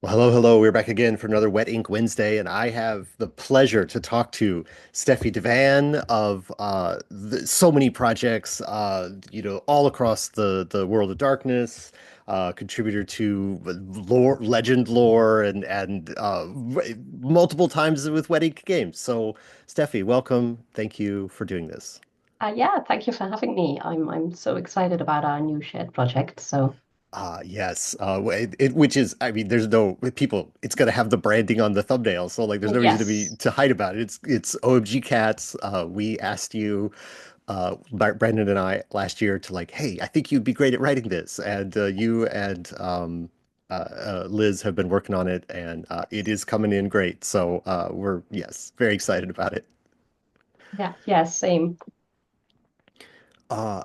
Well, hello, hello. We're back again for another Wet Ink Wednesday, and I have the pleasure to talk to Steffie de Vaan of so many projects, all across the world of darkness, contributor to legend lore, and multiple times with Wet Ink Games. So, Steffie, welcome. Thank you for doing this. Yeah, thank you for having me. I'm so excited about our new shared project. So Yes. Which is, I mean, there's no people. It's gonna have the branding on the thumbnail, so like, there's no reason yes, to hide about it. It's OMG Cats. We asked you, Brandon and I last year to like, hey, I think you'd be great at writing this, and you and Liz have been working on it, and it is coming in great. So we're yes, very excited about it. yeah, same. Uh,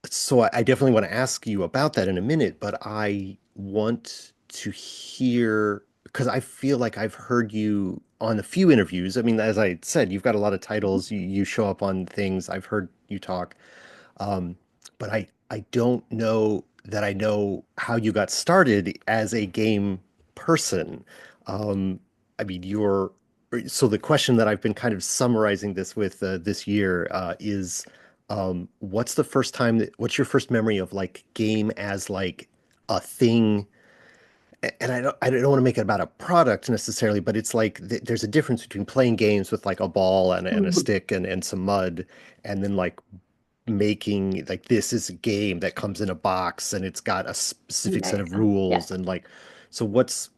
So I definitely want to ask you about that in a minute, but I want to hear because I feel like I've heard you on a few interviews. I mean, as I said, you've got a lot of Mhm. titles. You show up on things. I've heard you talk, um, but I don't know that I know how you got started as a game person. Um, I mean, you're so the question that I've been kind of summarizing this with this year is what's your first memory of like game as like a thing? And I don't want to make it about a product necessarily, but it's like there's a difference between playing games with like a ball and a Mhm. stick and some mud, and then like making like this is a game that comes in a box and it's got a specific set of Yeah, yeah. rules and like so what's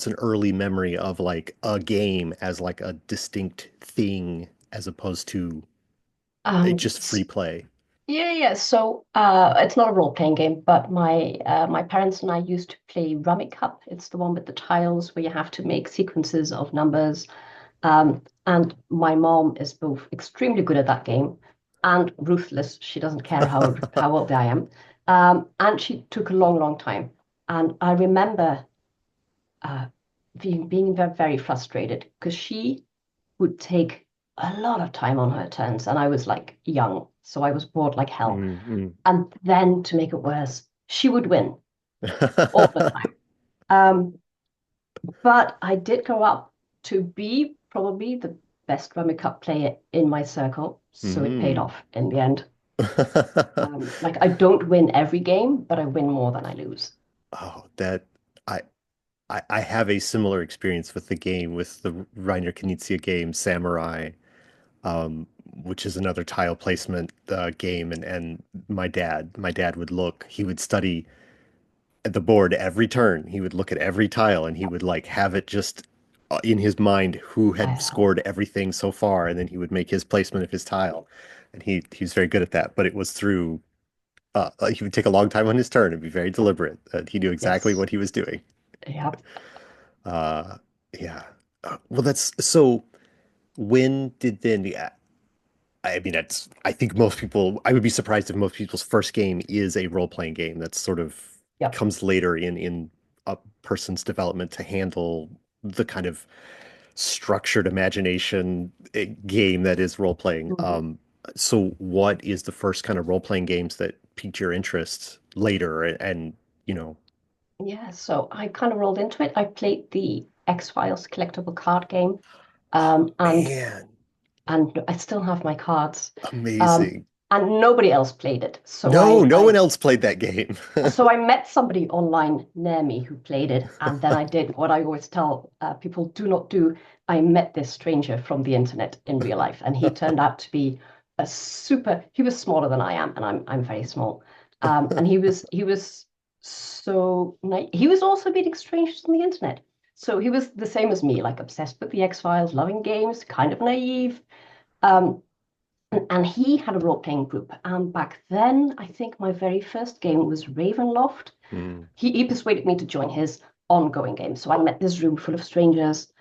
an early memory of like a game as like a distinct thing as opposed to just free S- play? yeah. So it's not a role-playing game, but my parents and I used to play Rummikub. It's the one with the tiles where you have to make sequences of numbers. And my mom is both extremely good at that game and ruthless. She doesn't care how old I am. And she took a long, long time. And I remember uh, being very, very frustrated because she would take a lot of time on her turns, and I was like young, so I was bored like hell. Mm, And then to make it worse, she would win all the mm. time. But I did grow up to be probably the best Rummy Cup player in my circle, so it paid Mm. off in the end. Like I don't win every game, but I win more than I lose. Oh, that I I have a similar experience with the game with the Reiner Knizia game Samurai, which is another tile placement game, and my dad would look, he would study at the board every turn. He would look at every tile and he would like have it just in his mind who had Uh, scored everything so far, and then he would make his placement of his tile, and he was very good at that. But it was through he would take a long time on his turn and be very deliberate. He knew exactly yes, what he was doing. yeah. Uh, yeah. Well, that's so. When did then? Yeah, I mean, that's. I think most people. I would be surprised if most people's first game is a role-playing game. That's sort of Yep. comes later in a person's development to handle the kind of structured imagination game that is role-playing. Mhm. So what is the first kind of role-playing games that piqued your interest later? And you know, Yeah, so I kind of rolled into it. I played the X-Files collectible card game, oh um, and man, and I still have my cards, um, amazing. and nobody else played it. So No, I, no one I else played that game. so I met somebody online near me who played it, and then I did what I always tell people do not do. I met this stranger from the internet in real life, and he turned out to be a super. He was smaller than I am, and I'm very small. And he was so nice. He was also meeting strangers on the internet. So he was the same as me, like obsessed with the X-Files, loving games, kind of naive. Um, and he had a role-playing group. And back then, I think my very first game was Ravenloft. Hmm. He persuaded me to join his ongoing game. So I met this room full of strangers.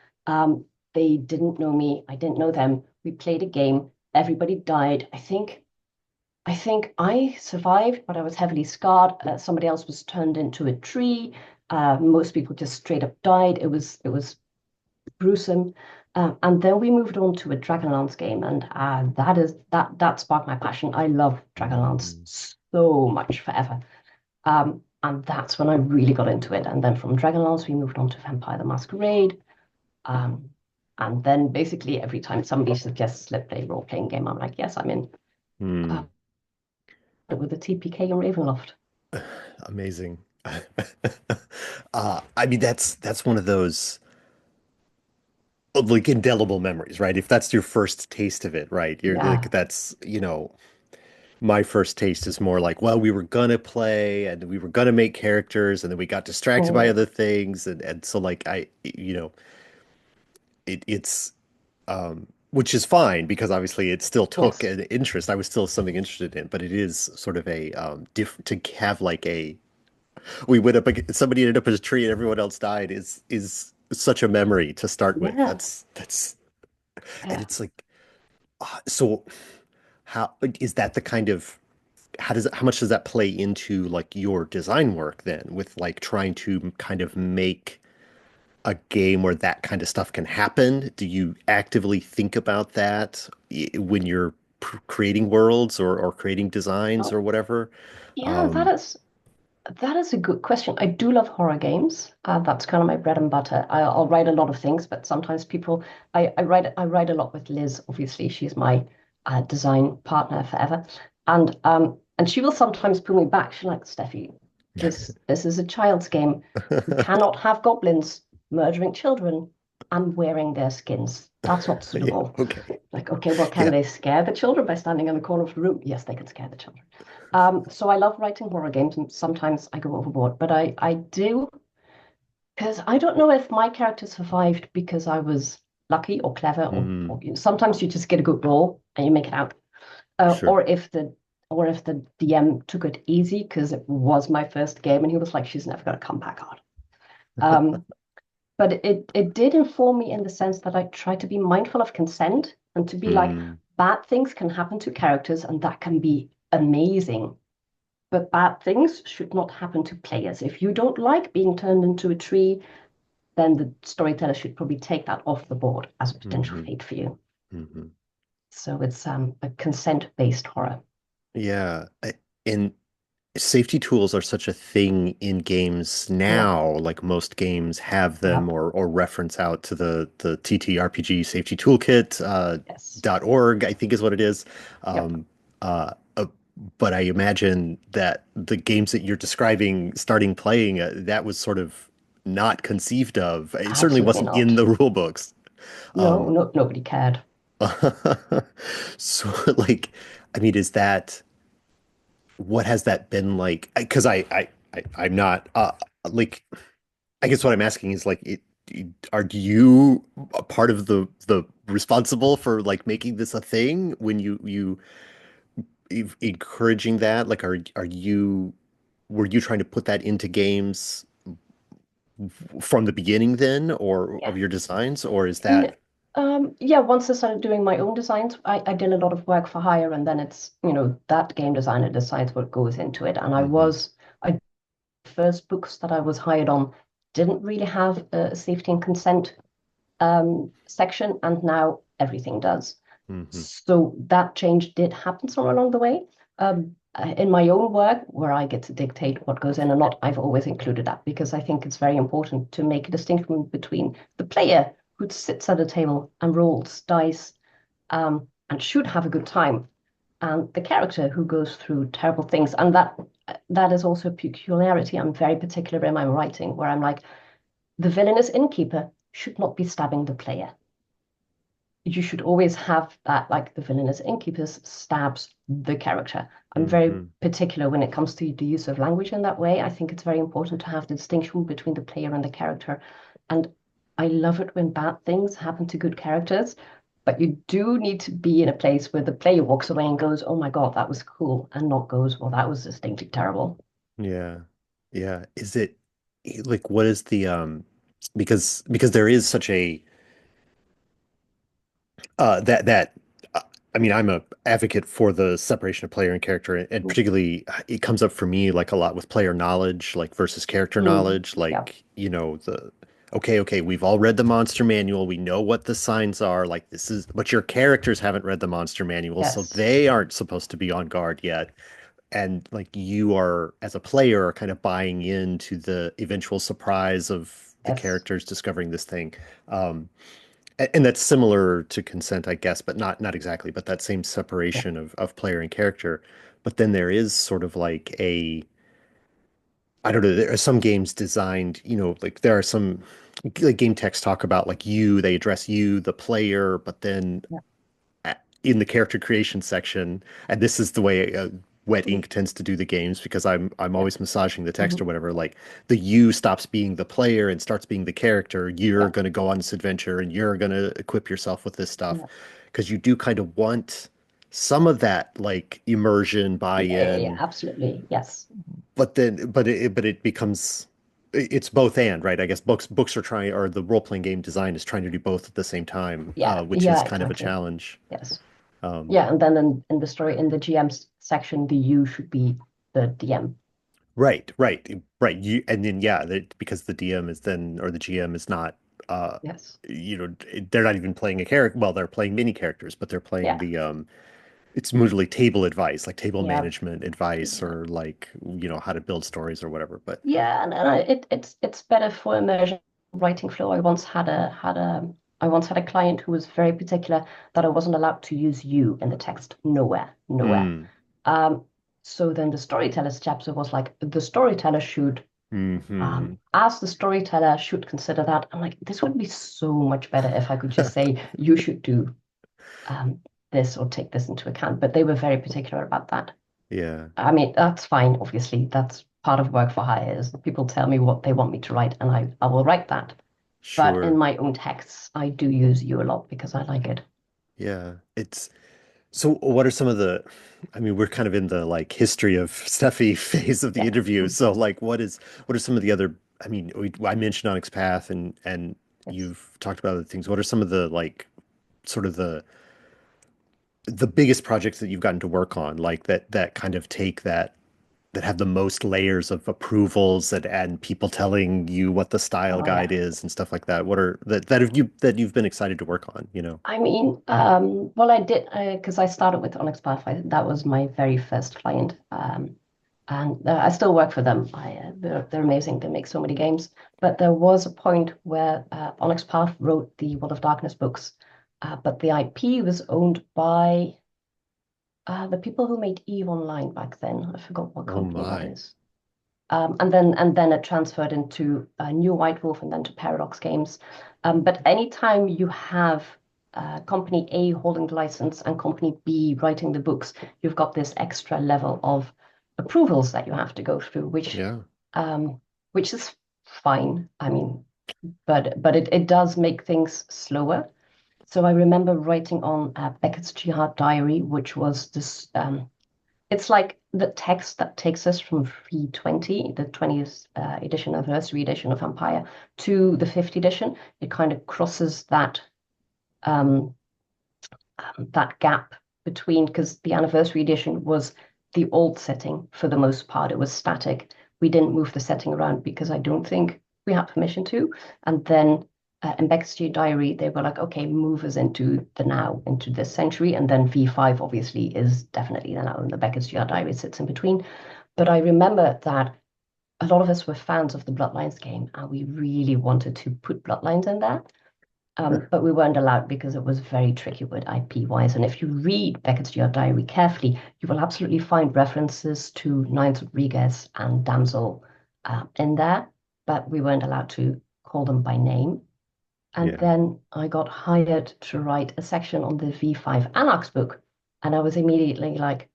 They didn't know me. I didn't know them. We played a game. Everybody died. I think I survived, but I was heavily scarred. Somebody else was turned into a tree. Most people just straight up died. It was gruesome. And then we moved on to a Dragonlance game, and that sparked my passion. I love Dragonlance Hmm. so much forever. And that's when I really got into it. And then from Dragonlance, we moved on to Vampire the Masquerade. Um, and then basically every time somebody suggests let's play a role-playing game, I'm like, yes, I'm in. Uh, Hmm. with the TPK and Ravenloft. Amazing. I mean, that's one of those like indelible memories, right? If that's your first taste of it, right? You're like, Yeah, that's, my first taste is more like, well, we were gonna play and we were gonna make characters and then we got distracted by oh, other things. And so like it's which is fine because obviously it still took yes, an interest. I was still something interested in, but it is sort of a different to have like a we went up somebody ended up as a tree and everyone else died is such a memory to start with. yeah, That's and yeah. it's like so how is that the kind of how much does that play into like your design work then with like trying to kind of make a game where that kind of stuff can happen? Do you actively think about that when you're creating worlds or creating designs Oh, or whatever? yeah, Um, that is a good question. I do love horror games. That's kind of my bread and butter. I'll write a lot of things, but sometimes people, I write a lot with Liz. Obviously, she's my design partner forever, and she will sometimes pull me back. She's like, Steffi, this is a child's game. We cannot have goblins murdering children and wearing their skins. That's not yeah, suitable. okay. Like, okay, well, can Yeah. they scare the children by standing in the corner of the room? Yes, they can scare the children. So I love writing horror games, and sometimes I go overboard, but I do because I don't know if my character survived because I was lucky or clever, Mm, or sometimes you just get a good roll and you make it out, uh, sure. or if the or if the DM took it easy because it was my first game and he was like, she's never going to come back on. Um, but it did inform me in the sense that I try to be mindful of consent and to be like, Mm, bad things can happen to characters and that can be amazing, but bad things should not happen to players. If you don't like being turned into a tree, then the storyteller should probably take that off the board as a potential hmm fate for you. hmm So it's a consent-based horror. Yeah. And safety tools are such a thing in games Yeah. now. Like most games have them Yep. or reference out to the TTRPG safety toolkit Yes. .org, I think is what it is. Yep. Um, uh, uh, but I imagine that the games that you're describing starting playing, that was sort of not conceived of. It certainly Absolutely wasn't in not. the rule books. No, Um, no, nobody cared. so like, I mean, is that what has that been like? Because I'm not like I guess what I'm asking is like are you a part of the responsible for like making this a thing when you encouraging that? Like are you were you trying to put that into games from the beginning then or Yeah. of your designs or is N- that yeah, once I started doing my own designs, I did a lot of work for hire, and then it's, that game designer decides what goes into it. And hmm I first books that I was hired on didn't really have a safety and consent section, and now everything does. hmm So that change did happen somewhere along the way. In my own work, where I get to dictate what goes in and not, I've always included that because I think it's very important to make a distinction between the player who sits at a table and rolls dice and should have a good time, and the character who goes through terrible things. And that is also a peculiarity. I'm very particular in my writing, where I'm like, the villainous innkeeper should not be stabbing the player. You should always have that, like the villainous innkeepers stabs the character. I'm very hmm particular when it comes to the use of language in that way. I think it's very important to have the distinction between the player and the character. And I love it when bad things happen to good characters, but you do need to be in a place where the player walks away and goes, oh my God, that was cool, and not goes, well, that was distinctly terrible. yeah yeah is it like what is the because there is such a that uh, I mean, I'm a advocate for the separation of player and character, and particularly it comes up for me like a lot with player knowledge, like versus character Mm, knowledge. yeah. Like, the okay, we've all read the monster manual, we know what the signs are. Like this is, but your characters haven't read the monster manual, so Yes. they aren't supposed to be on guard yet. and like you are as a player are kind of buying into the eventual surprise of the Yes. characters discovering this thing. Um, and that's similar to consent, I guess, but not exactly, but that same Yeah. separation of player and character. But then there is sort of like a, I don't know, there are some games designed, like there are some like game techs talk about like they address you, the player, but then Yeah. in the character creation section, and this is the way Wet Ink tends to do the games because I'm Yeah. always massaging the text or Mhm. whatever. Like the you stops being the player and starts being the character. You're Yeah. going to go on this adventure and you're going to equip yourself with this stuff Yeah. because you do kind of want some of that like immersion, Yeah, buy-in, absolutely. Yes. but then but it becomes it's both and, right? I guess books are trying, or the role-playing game design is trying to do both at the same time, Yeah. which is Yeah, kind of a exactly. challenge. Yes. Um, Yeah, and then in the story, in the GM section, the you should be the DM. right, right, right. You and then yeah, because the DM is then or the GM is not uh Yes. they're not even playing a character. Well, they're playing mini characters, but they're playing Yeah. the it's usually table advice, like table Yeah. management advice Yeah. or like how to build stories or whatever. But Yeah, and it's better for immersion writing flow. I once had a client who was very particular that I wasn't allowed to use you in the text. Nowhere, nowhere. mm, Um, so then the storyteller's chapter was like the storyteller should hmm. as the storyteller should consider that. I'm like, this would be so much better if I could just say you should do um this or take this into account. But they were very particular about that. Yeah, I mean, that's fine, obviously. That's part of work for hire is people tell me what they want me to write, and I will write that. But in sure. my own texts, I do use you a lot because I like it. Yeah. It's so what are some of the I mean, we're kind of in the like history of Steffi phase of the Yeah. interview. So like what are some of the other I mean, I mentioned Onyx Path and Yes. you've talked about other things. What are some of the like sort of the biggest projects that you've gotten to work on, like that kind of take that have the most layers of approvals and people telling you what the style Oh guide yeah. is and stuff like that. What are that you've been excited to work on? I mean, well, I did because I started with Onyx Path. That was my very first client, and I still work for them. They're amazing. They make so many games. But there was a point where Onyx Path wrote the World of Darkness books, but the IP was owned by the people who made Eve Online back then. I forgot what Oh company that my. is. And then it transferred into New White Wolf and then to Paradox Games. But anytime you have company A holding the license and company B writing the books, you've got this extra level of approvals that you have to go through, Yeah. um, which is fine. I mean, but it does make things slower. So I remember writing on Beckett's Jihad Diary, which was this it's like the text that takes us from 320, the 20th edition, anniversary edition of Empire, to the 50th edition. It kind of crosses um, that gap between, because the anniversary edition was the old setting for the most part. It was static. We didn't move the setting around because I don't think we had permission to. And then in Beckett's Diary, they were like, okay, move us into the now, into this century. And then V5 obviously is definitely the now, and the Beckett's Diary sits in between. But I remember that a lot of us were fans of the Bloodlines game, and we really wanted to put Bloodlines in there. But we weren't allowed because it was very tricky with IP wise. And if you read Beckett's Diary carefully, you will absolutely find references to Nines Rodriguez and Damsel in there, but we weren't allowed to call them by name. And Yeah. then I got hired to write a section on the V5 Anarchs book. And I was immediately like,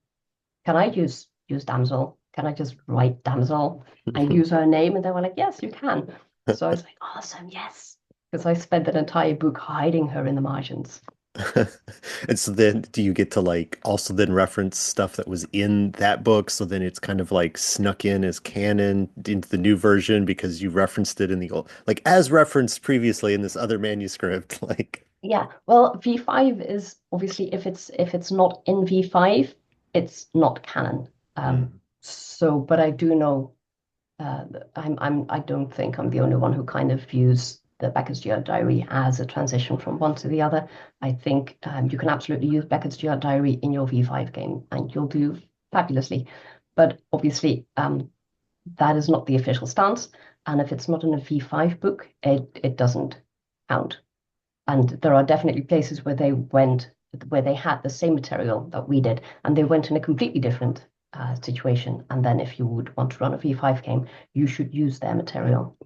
can I use Damsel? Can I just write Damsel and use her name? And they were like, yes, you can. So I was like, awesome, yes. Because I spent an entire book hiding her in the margins. And so then do you get to like also then reference stuff that was in that book? So then it's kind of like snuck in as canon into the new version because you referenced it in the old, like as referenced previously in this other manuscript. Like, Yeah, well, V5 is obviously if it's not in V5, it's not canon. mm, But I do know I don't think I'm the only one who kind of views the Beckett's Diary as a transition from one to the other. I think you can absolutely use Beckett's Diary in your V5 game and you'll do fabulously. But obviously, that is not the official stance. And if it's not in a V5 book, it doesn't count. And there are definitely places where where they had the same material that we did, and they went in a completely different situation. And then if you would want to run a V5 game, you should use their material,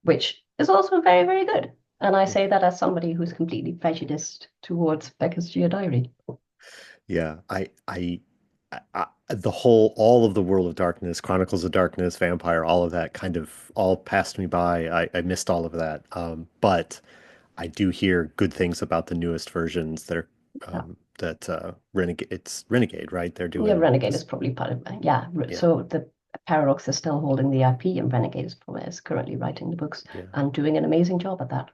which is also very, very good. And I say that as somebody who's completely prejudiced towards Becca's Geodiary. Yeah, the whole, all of the World of Darkness, Chronicles of Darkness, Vampire, all of that kind of all passed me by. I missed all of that. But I do hear good things about the newest versions that are Yeah, Renegade. It's Renegade, right? They're yeah, doing Renegade is this. probably part of yeah. Yeah, So the Paradox is still holding the IP, and Renegade is currently writing the books yeah, and doing an amazing job at that.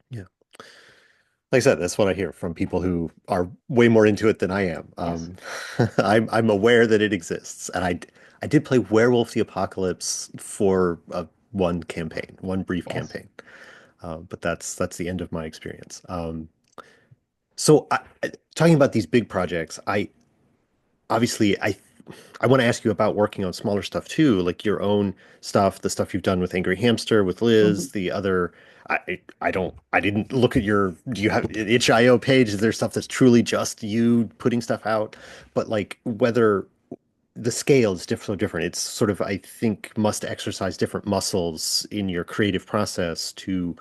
yeah. Like I said, that's what I hear from people who are way more into it than I am. Yes, I'm aware that it exists, and I did play Werewolf the Apocalypse for one campaign, one brief yes. campaign. But that's the end of my experience. So talking about these big projects, I obviously I want to ask you about working on smaller stuff too, like your own stuff, the stuff you've done with Angry Hamster, with Mhm. Liz, the other. I didn't look at your. Do you have an itch.io page? Is there stuff that's truly just you putting stuff out? But like whether the scale is so different. It's sort of, I think, must exercise different muscles in your creative process to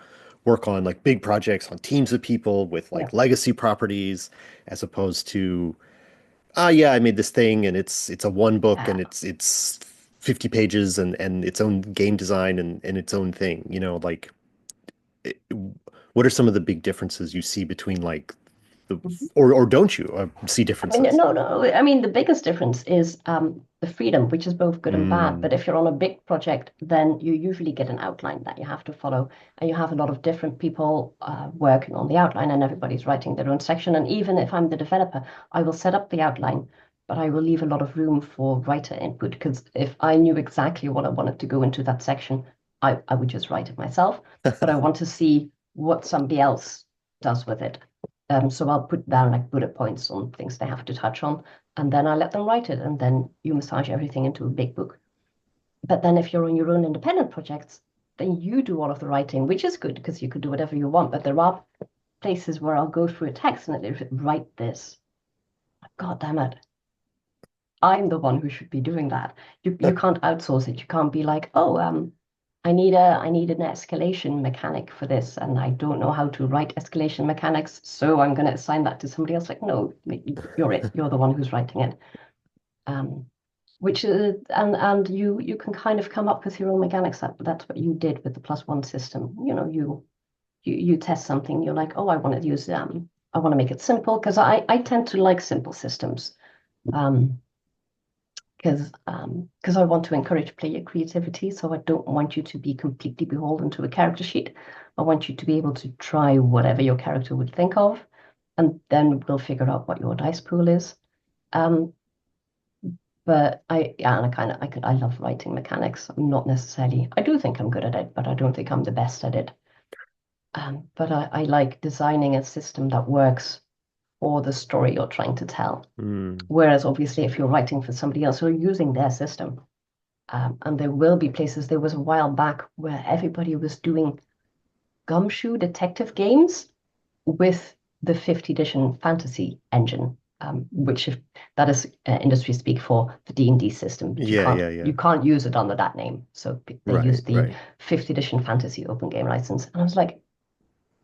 work on like big projects on teams of people with Yeah. like legacy properties, as opposed to, ah, yeah, I made this thing and it's a one book Yeah. and it's 50 pages and its own game design and its own thing. Like it, what are some of the big differences you see between like the, Mhm. or don't you see I mean, differences? no, no. I mean, the biggest difference is the freedom, which is both good and bad. Mm, But if you're on a big project, then you usually get an outline that you have to follow, and you have a lot of different people working on the outline, and everybody's writing their own section. And even if I'm the developer, I will set up the outline, but I will leave a lot of room for writer input because if I knew exactly what I wanted to go into that section, I would just write it myself. But I want to see what somebody else does with it. So I'll put down like bullet points on things they have to touch on, and then I let them write it, and then you massage everything into a big book. But then if you're on your own independent projects, then you do all of the writing, which is good because you could do whatever you want. But there are places where I'll go through a text and it write this. God damn it. I'm the one who should be doing that. You can't outsource it. You can't be like, oh, I need an escalation mechanic for this, and I don't know how to write escalation mechanics, so I'm going to assign that to somebody else. Like, no, you're it. You're the one who's writing it. Um, which and you can kind of come up with your own mechanics. That's what you did with the +1 system. You test something. You're like, oh, I want to use I want to make it simple because I tend to like simple systems. Um, because I want to encourage player creativity. So I don't want you to be completely beholden to a character sheet. I want you to be able to try whatever your character would think of, and then we'll figure out what your dice pool is. Um, but yeah, and I love writing mechanics. I'm not necessarily, I do think I'm good at it, but I don't think I'm the best at it. But I like designing a system that works for the story you're trying to tell. mm. Whereas obviously, if you're writing for somebody else, you're using their system. And there will be places. There was a while back where everybody was doing gumshoe detective games with the fifth edition fantasy engine, which if, that is industry speak for the D&D system, but Yeah, yeah, yeah. you can't use it under that name. So they Right, used the right. fifth edition fantasy open game license, and I was like,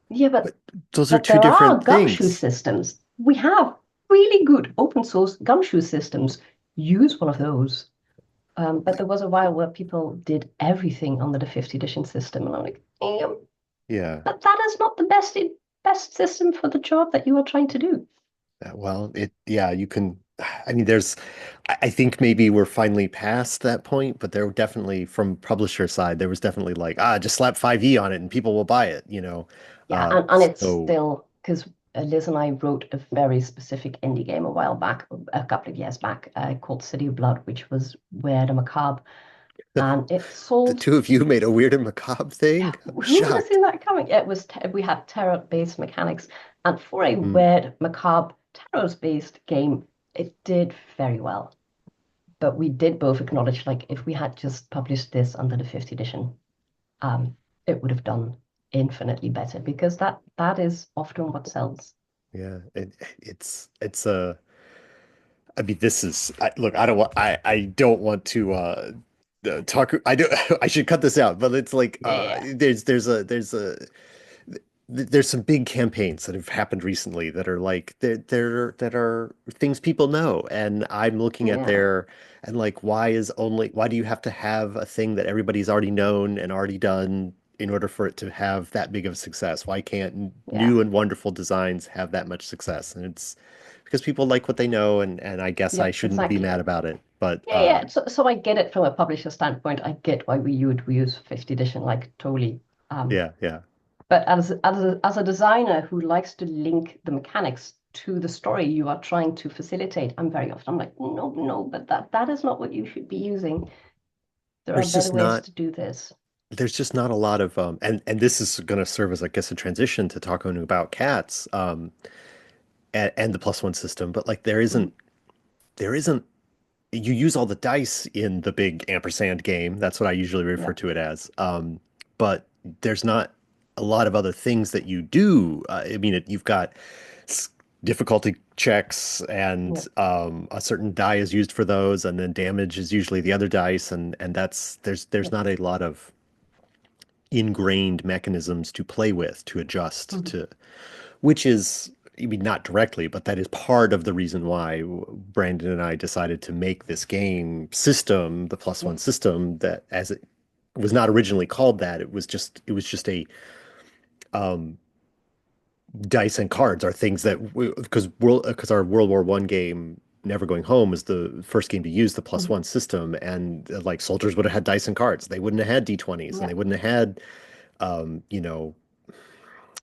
yeah, But those are but two there are different gumshoe things. systems. We have really good open source gumshoe systems. Use one of those. But there was a while where people did everything under the fifth edition system, and I'm like, Yeah. but that is not the best system for the job that you are trying to do. Well, yeah, you can, I mean, I think maybe we're finally past that point, but there were definitely, from publisher side, there was definitely like, just slap 5e on it and people will buy it. Yeah, Uh, and it's so still because Liz and I wrote a very specific indie game a while back, a couple of years back, called City of Blood, which was where the macabre, and it the sold. two of you made a weird and macabre thing. I'm Who would have seen shocked. that coming? It was we had tarot-based mechanics, and for a Mm, weird macabre tarot-based game, it did very well. But we did both acknowledge, like, if we had just published this under the fifth edition, um, it would have done infinitely better because that is often what sells. Yeah, it's a. I mean, this is look. I don't want. I don't want to talk. I do. I should cut this out. But it's like Yeah, there's some big campaigns that have happened recently that are like that are things people know, and I'm looking at yeah, their and like why do you have to have a thing that everybody's already known and already done in order for it to have that big of a success? Why can't yeah, new and wonderful designs have that much success? And it's because people like what they know, and I guess I yep, shouldn't be exactly. mad about it. But Yeah, yeah. So I get it from a publisher standpoint. I get why we would we use fifth edition, like totally. Um, yeah, yeah. but as a designer who likes to link the mechanics to the story you are trying to facilitate, I'm like, no, no, but that is not what you should be using. There are There's better just ways not to do this. there's just not a lot of and this is going to serve as I guess a transition to talking about cats and the plus one system, but like Mhm. there isn't you use all the dice in the big ampersand game. That's what I usually refer Yeah. to it as. But there's not a lot of other things that you do. I mean, you've got s- difficulty checks, and Yeah. a certain die is used for those, and then damage is usually the other dice, and that's there's Yeah. not a lot of ingrained mechanisms to play with, to adjust Mhm. to, which is, I mean, not directly, but that is part of the reason why Brandon and I decided to make this game system, the plus Yeah. one system, that as it was not originally called that, it was just a um, dice and cards are things that because our World War One game Never Going Home was the first game to use the plus Mhm. one system, and like soldiers would have had dice and cards. They wouldn't have had D20s, and Yeah. they wouldn't have had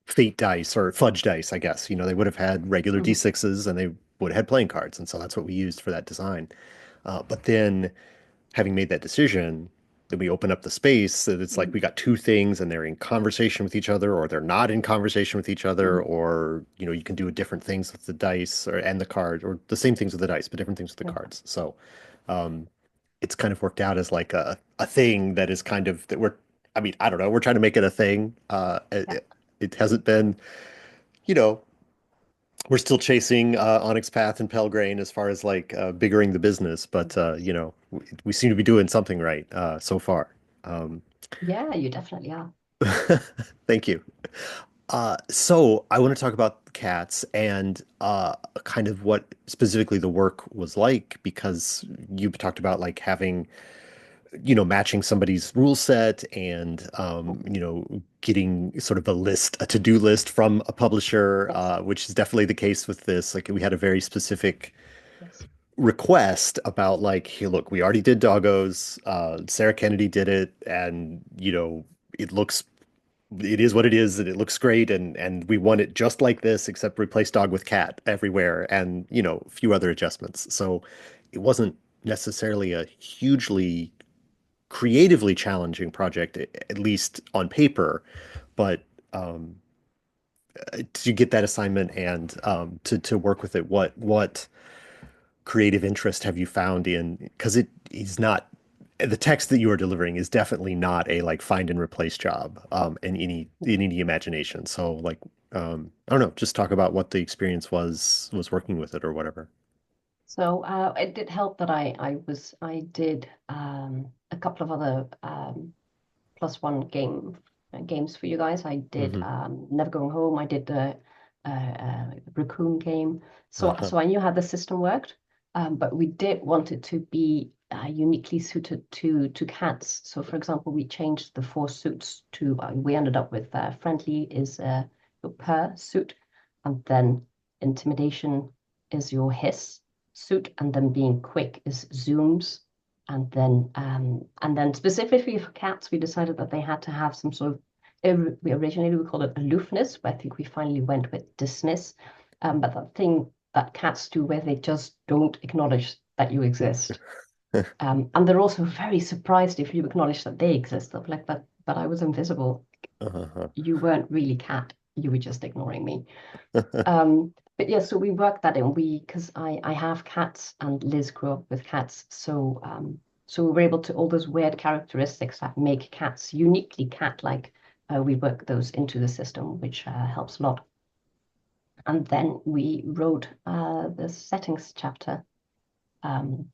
fate dice or fudge dice, I guess. They would have had regular Mhm. D6s and they would have had playing cards. And so that's what we used for that design. But then having made that decision, then we open up the space that it's like Mhm. we got two things and they're in conversation with each other, or they're not in conversation with each other, Mhm. or you can do different things with the dice or and the card, or the same things with the dice, but different things with the Yeah. cards. So it's kind of worked out as like a thing that is kind of that we're I mean, I don't know, we're trying to make it a thing. Yeah. It hasn't been, you know, we're still chasing Onyx Path and Pelgrane as far as like biggering the business, but we seem to be doing something right so far. Um, Yeah, you definitely are. thank you. So I want to talk about cats and kind of what specifically the work was like, because you talked about like having matching somebody's rule set and getting sort of a to-do list from a publisher, Yes. which is definitely the case with this. Like we had a very specific Yes. request about like, hey, look, we already did Doggos, Sarah Kennedy did it, and it looks it is what it is, and it looks great, and we want it just like this, except replace dog with cat everywhere, and a few other adjustments. So it wasn't necessarily a hugely creatively challenging project, at least on paper, but um, to get that assignment and to work with it, what creative interest have you found in? Because it is not the text that you are delivering is definitely not a like find and replace job in any imagination. So like I don't know, just talk about what the experience was working with it or whatever. So it did help that I did a couple of other plus one games for you guys. I did Hmm. Never Going Home. I did the Raccoon game. So Uh-huh. so I knew how the system worked, but we did want it to be uniquely suited to cats. So for example, we changed the four suits to we ended up with friendly is your purr suit, and then intimidation is your hiss suit, and then being quick is zooms. And then specifically for cats, we decided that they had to have some sort of we originally we called it aloofness, but I think we finally went with dismiss. But that thing that cats do where they just don't acknowledge that you exist. And they're also very surprised if you acknowledge that they exist. They're like, but I was invisible. Uh-huh. You weren't really cat. you were just ignoring me. But yeah, so we worked that in. Because I have cats and Liz grew up with cats, so we were able to all those weird characteristics that make cats uniquely cat-like. We work those into the system, which helps a lot. And then we wrote the settings chapter, um,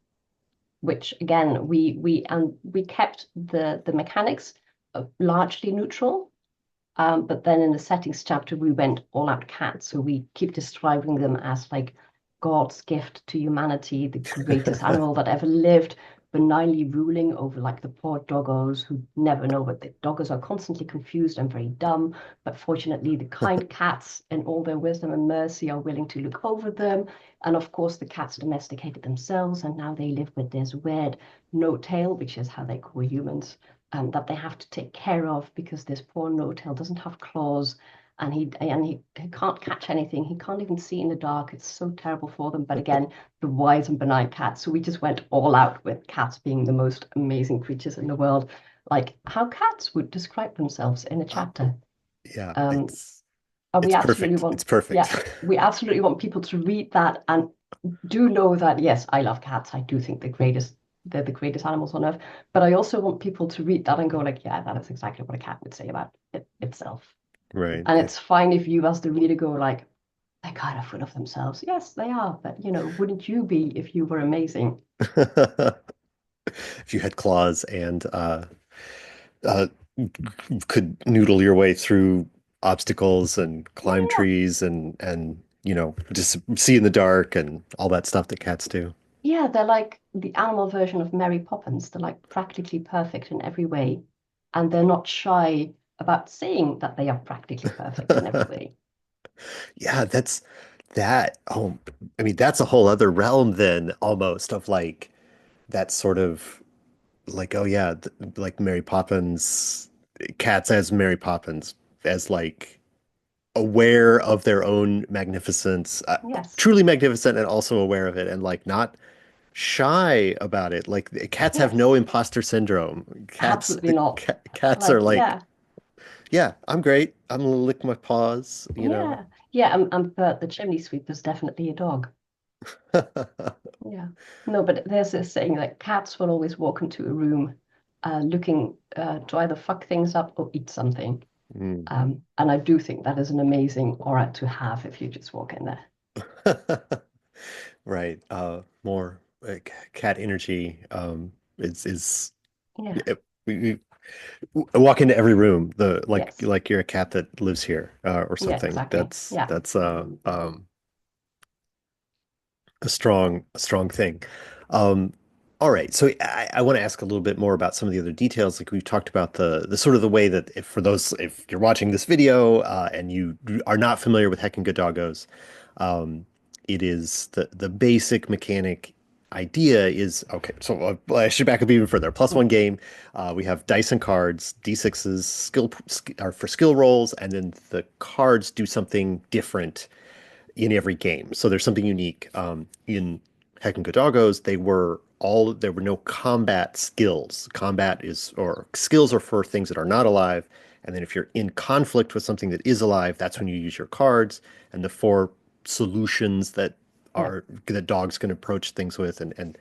which again we kept the mechanics largely neutral. But then in the settings chapter, we went all out cat. So we keep describing them as like God's gift to humanity, the greatest animal that ever lived, benignly ruling over like the poor doggos who never know what the doggos are constantly confused and very dumb. But fortunately, the kind cats, in all their wisdom and mercy, are willing to look over them. And of course, the cats domesticated themselves, and now they live with this weird no tail, which is how they call humans, that they have to take care of because this poor no-tail doesn't have claws and he can't catch anything. He can't even see in the dark. It's so terrible for them. But again, the wise and benign cat. So we just went all out with cats being the most amazing creatures in the world, like how cats would describe themselves in a chapter. Yeah, Um, and we it's absolutely perfect. want, It's perfect. yeah, we absolutely want people to read that and do know that, yes, I love cats. I do think they're the greatest animals on earth. But I also want people to read that and go like, yeah, that is exactly what a cat would say about itself. Right. And it's fine if you, as the reader, go like, they're kind of full of themselves. Yes, they are. But wouldn't you be if you were amazing? If you had claws and uh could noodle your way through obstacles and climb Yeah. trees and just see in the dark and all that stuff that cats do. Yeah, they're like the animal version of Mary Poppins. They're like practically perfect in every way. And they're not shy about saying that they are practically perfect in every way. Yeah, that's that. Oh, I mean, that's a whole other realm then almost of like that sort of like, oh yeah, like Mary Poppins, cats as Mary Poppins, as like aware of their own magnificence, Yes. truly magnificent and also aware of it and like not shy about it. Like cats have no Yes. imposter syndrome. Absolutely not. Cats are Like, like, yeah. yeah, I'm great. I'm gonna lick my paws, you know. Yeah. Yeah, and Bert the chimney sweeper is definitely a dog. Yeah. No, but there's this saying that cats will always walk into a room looking to either fuck things up or eat something. Mm. And I do think that is an amazing aura to have if you just walk in there. Right. More cat energy is Yeah. we walk into every room the Yes. like you're a cat that lives here or Yeah, something. exactly. Yeah. That's a strong thing. Um, all right, so I want to ask a little bit more about some of the other details. Like we've talked about the sort of the way that if for those if you're watching this video and you are not familiar with Heckin' Good Doggos, um, it is the basic mechanic idea is okay. So I should back up even further. Plus one Mm. game, we have dice and cards. D6s are for skill rolls, and then the cards do something different in every game. So there's something unique. In Heckin' Godagos, there were no combat skills. Combat is or skills are for things that are not alive. And then if you're in conflict with something that is alive, that's when you use your cards and the four solutions Yeah. that dogs can approach things with. And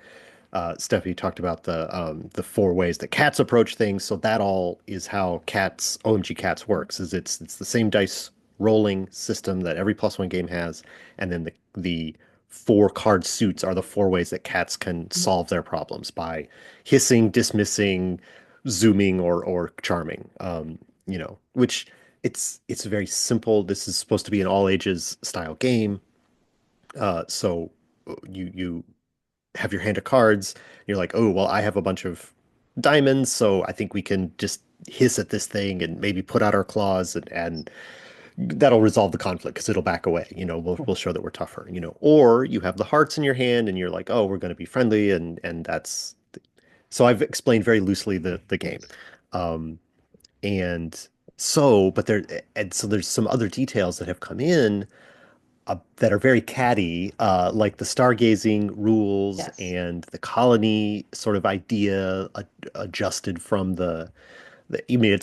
Steffi talked about the four ways that cats approach things. So that all is how cats OMG Cats works. Is it's the same dice rolling system that every plus one game has, and then the four card suits are the four ways that cats can solve their problems by hissing, dismissing, zooming, or charming. Which it's very simple. This is supposed to be an all ages style game. So you have your hand of cards. You're like, oh, well, I have a bunch of diamonds, so I think we can just hiss at this thing and maybe put out our claws and that'll resolve the conflict because it'll back away. We'll show that we're tougher, Or you have the hearts in your hand and you're like, oh, we're going to be friendly and that's so I've explained very loosely the game. Yes. Um, and so there's some other details that have come in that are very catty, like the stargazing rules Yes. and the colony sort of idea adjusted from I mean,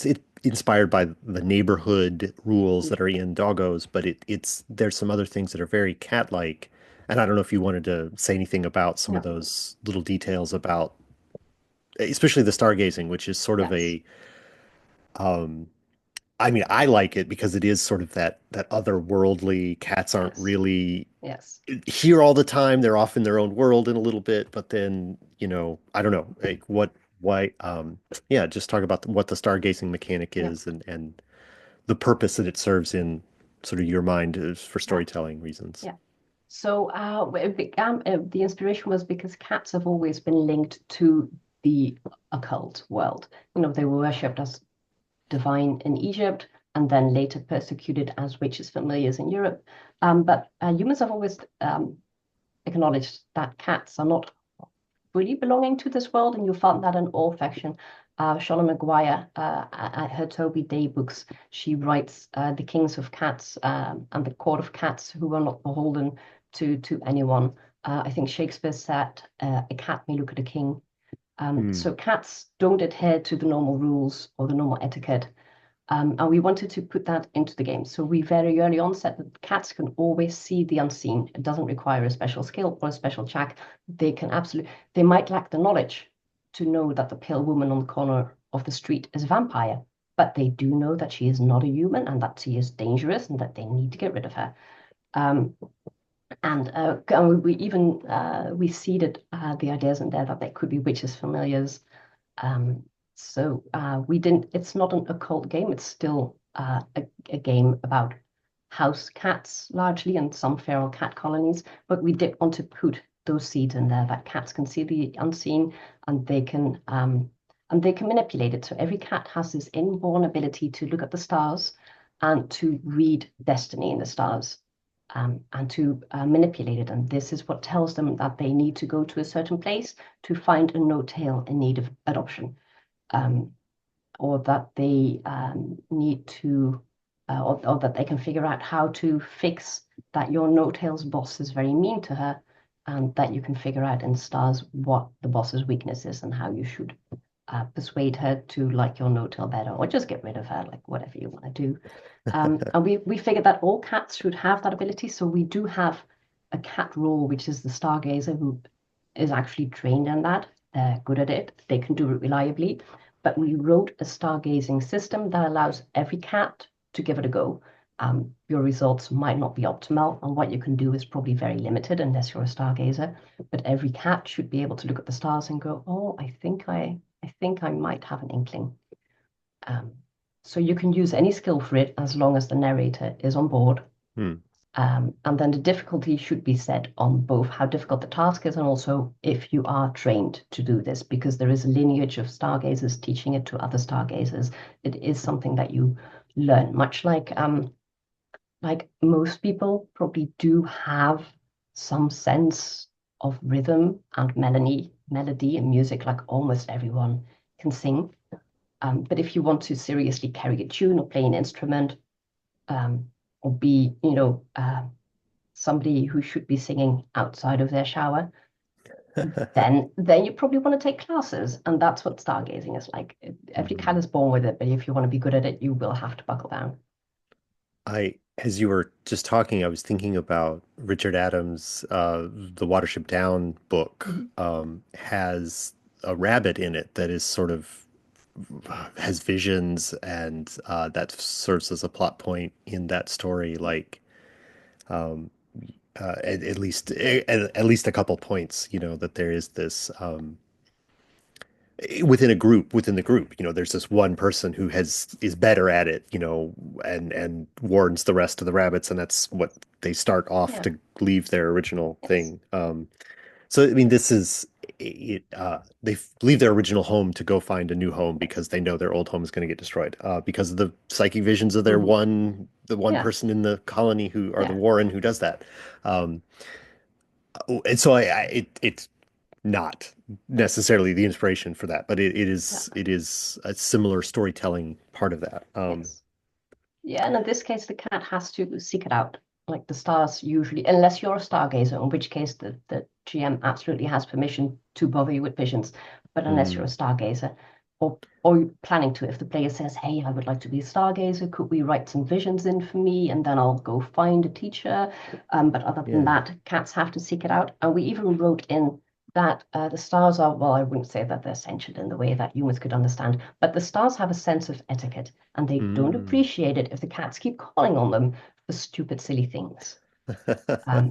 inspired by the neighborhood rules that are in Doggos, but it's there's some other things that are very cat-like. And I don't know if you wanted to say anything about some of Yeah. those little details about, especially the stargazing, which is sort of Yes. a, um, I mean, I like it because it is sort of that otherworldly. Cats aren't Yes. really Yes. here all the time. They're off in their own world in a little bit, but then, I don't know, like why, yeah, just talk about what the stargazing mechanic Yeah. is and the purpose that it serves in sort of your mind is for Yeah. storytelling reasons. Yeah. So it began, the inspiration was because cats have always been linked to the occult world. They were worshipped as divine in Egypt and then later persecuted as witches familiars in Europe. But humans have always acknowledged that cats are not really belonging to this world, and you found that in all fiction. Shauna Maguire, at her Toby Day books, she writes the kings of cats and the court of cats who are not beholden to anyone. I think Shakespeare said, "A cat may look at a king." Hmm. So cats don't adhere to the normal rules or the normal etiquette. And we wanted to put that into the game. So we very early on said that cats can always see the unseen. It doesn't require a special skill or a special check. They might lack the knowledge to know that the pale woman on the corner of the street is a vampire, but they do know that she is not a human and that she is dangerous and that they need to get rid of her. Um, and we even we seeded the ideas in there that they could be witches familiars. um, so we didn't, it's not an occult game, it's still a game about house cats largely and some feral cat colonies, but we did want to put those seeds in there that cats can see the unseen and they can manipulate it. So every cat has this inborn ability to look at the stars and to read destiny in the stars. And to manipulate it. And this is what tells them that they need to go to a certain place to find a no-tail in need of adoption, um, or that they need to, or that they can figure out how to fix that your no-tail's boss is very mean to her, and that you can figure out in stars what the boss's weakness is and how you should persuade her to like your no-tail better, or just get rid of her, like whatever you want to do. And we figured that all cats should have that ability. So we do have a cat role, which is the stargazer, who is actually trained in that. They're good at it. They can do it reliably. But we wrote a stargazing system that allows every cat to give it a go. Your results might not be optimal, and what you can do is probably very limited unless you're a stargazer. But every cat should be able to look at the stars and go, "Oh, I think I might have an inkling." Um, so you can use any skill for it as long as the narrator is on board. Hmm. And then the difficulty should be set on both how difficult the task is and also if you are trained to do this, because there is a lineage of stargazers teaching it to other stargazers. It is something that you learn, much like most people probably do have some sense of rhythm and melody and music, like almost everyone can sing. But if you want to seriously carry a tune or play an instrument, or be, somebody who should be singing outside of their shower, then you probably want to take classes, and that's what stargazing is like. Every cat Mhm. is born with it, but if you want to be good at it, you will have to buckle down. As you were just talking, I was thinking about Richard Adams' The Watership Down book, Mhm. has a rabbit in it that is sort of has visions and that serves as a plot point in that story, like um, at least a couple points, that there is this within the group, there's this one person who is better at it, and warns the rest of the rabbits, and that's what they start off Yeah. to leave their original Yes. thing. So I mean, this is it. They leave their original home to go find a new home because they know their old home is going to get destroyed because of the psychic visions of Hmm. the one Yeah. person in the colony who, or the Yeah. Warren, who does that. Um, and so it's not necessarily the inspiration for that, but Yeah. it is a similar storytelling part of that. Yes. Yeah. And in this case, the cat has to seek it out. Like the stars usually, unless you're a stargazer, in which case the GM absolutely has permission to bother you with visions. But unless you're Mm, a stargazer, or planning to. If the player says, "Hey, I would like to be a stargazer, could we write some visions in for me?" And then I'll go find a teacher. But other than Yeah. that, cats have to seek it out. And we even wrote in that the stars are, well, I wouldn't say that they're sentient in the way that humans could understand, but the stars have a sense of etiquette, and they don't Mm. appreciate it if the cats keep calling on them for stupid, silly things.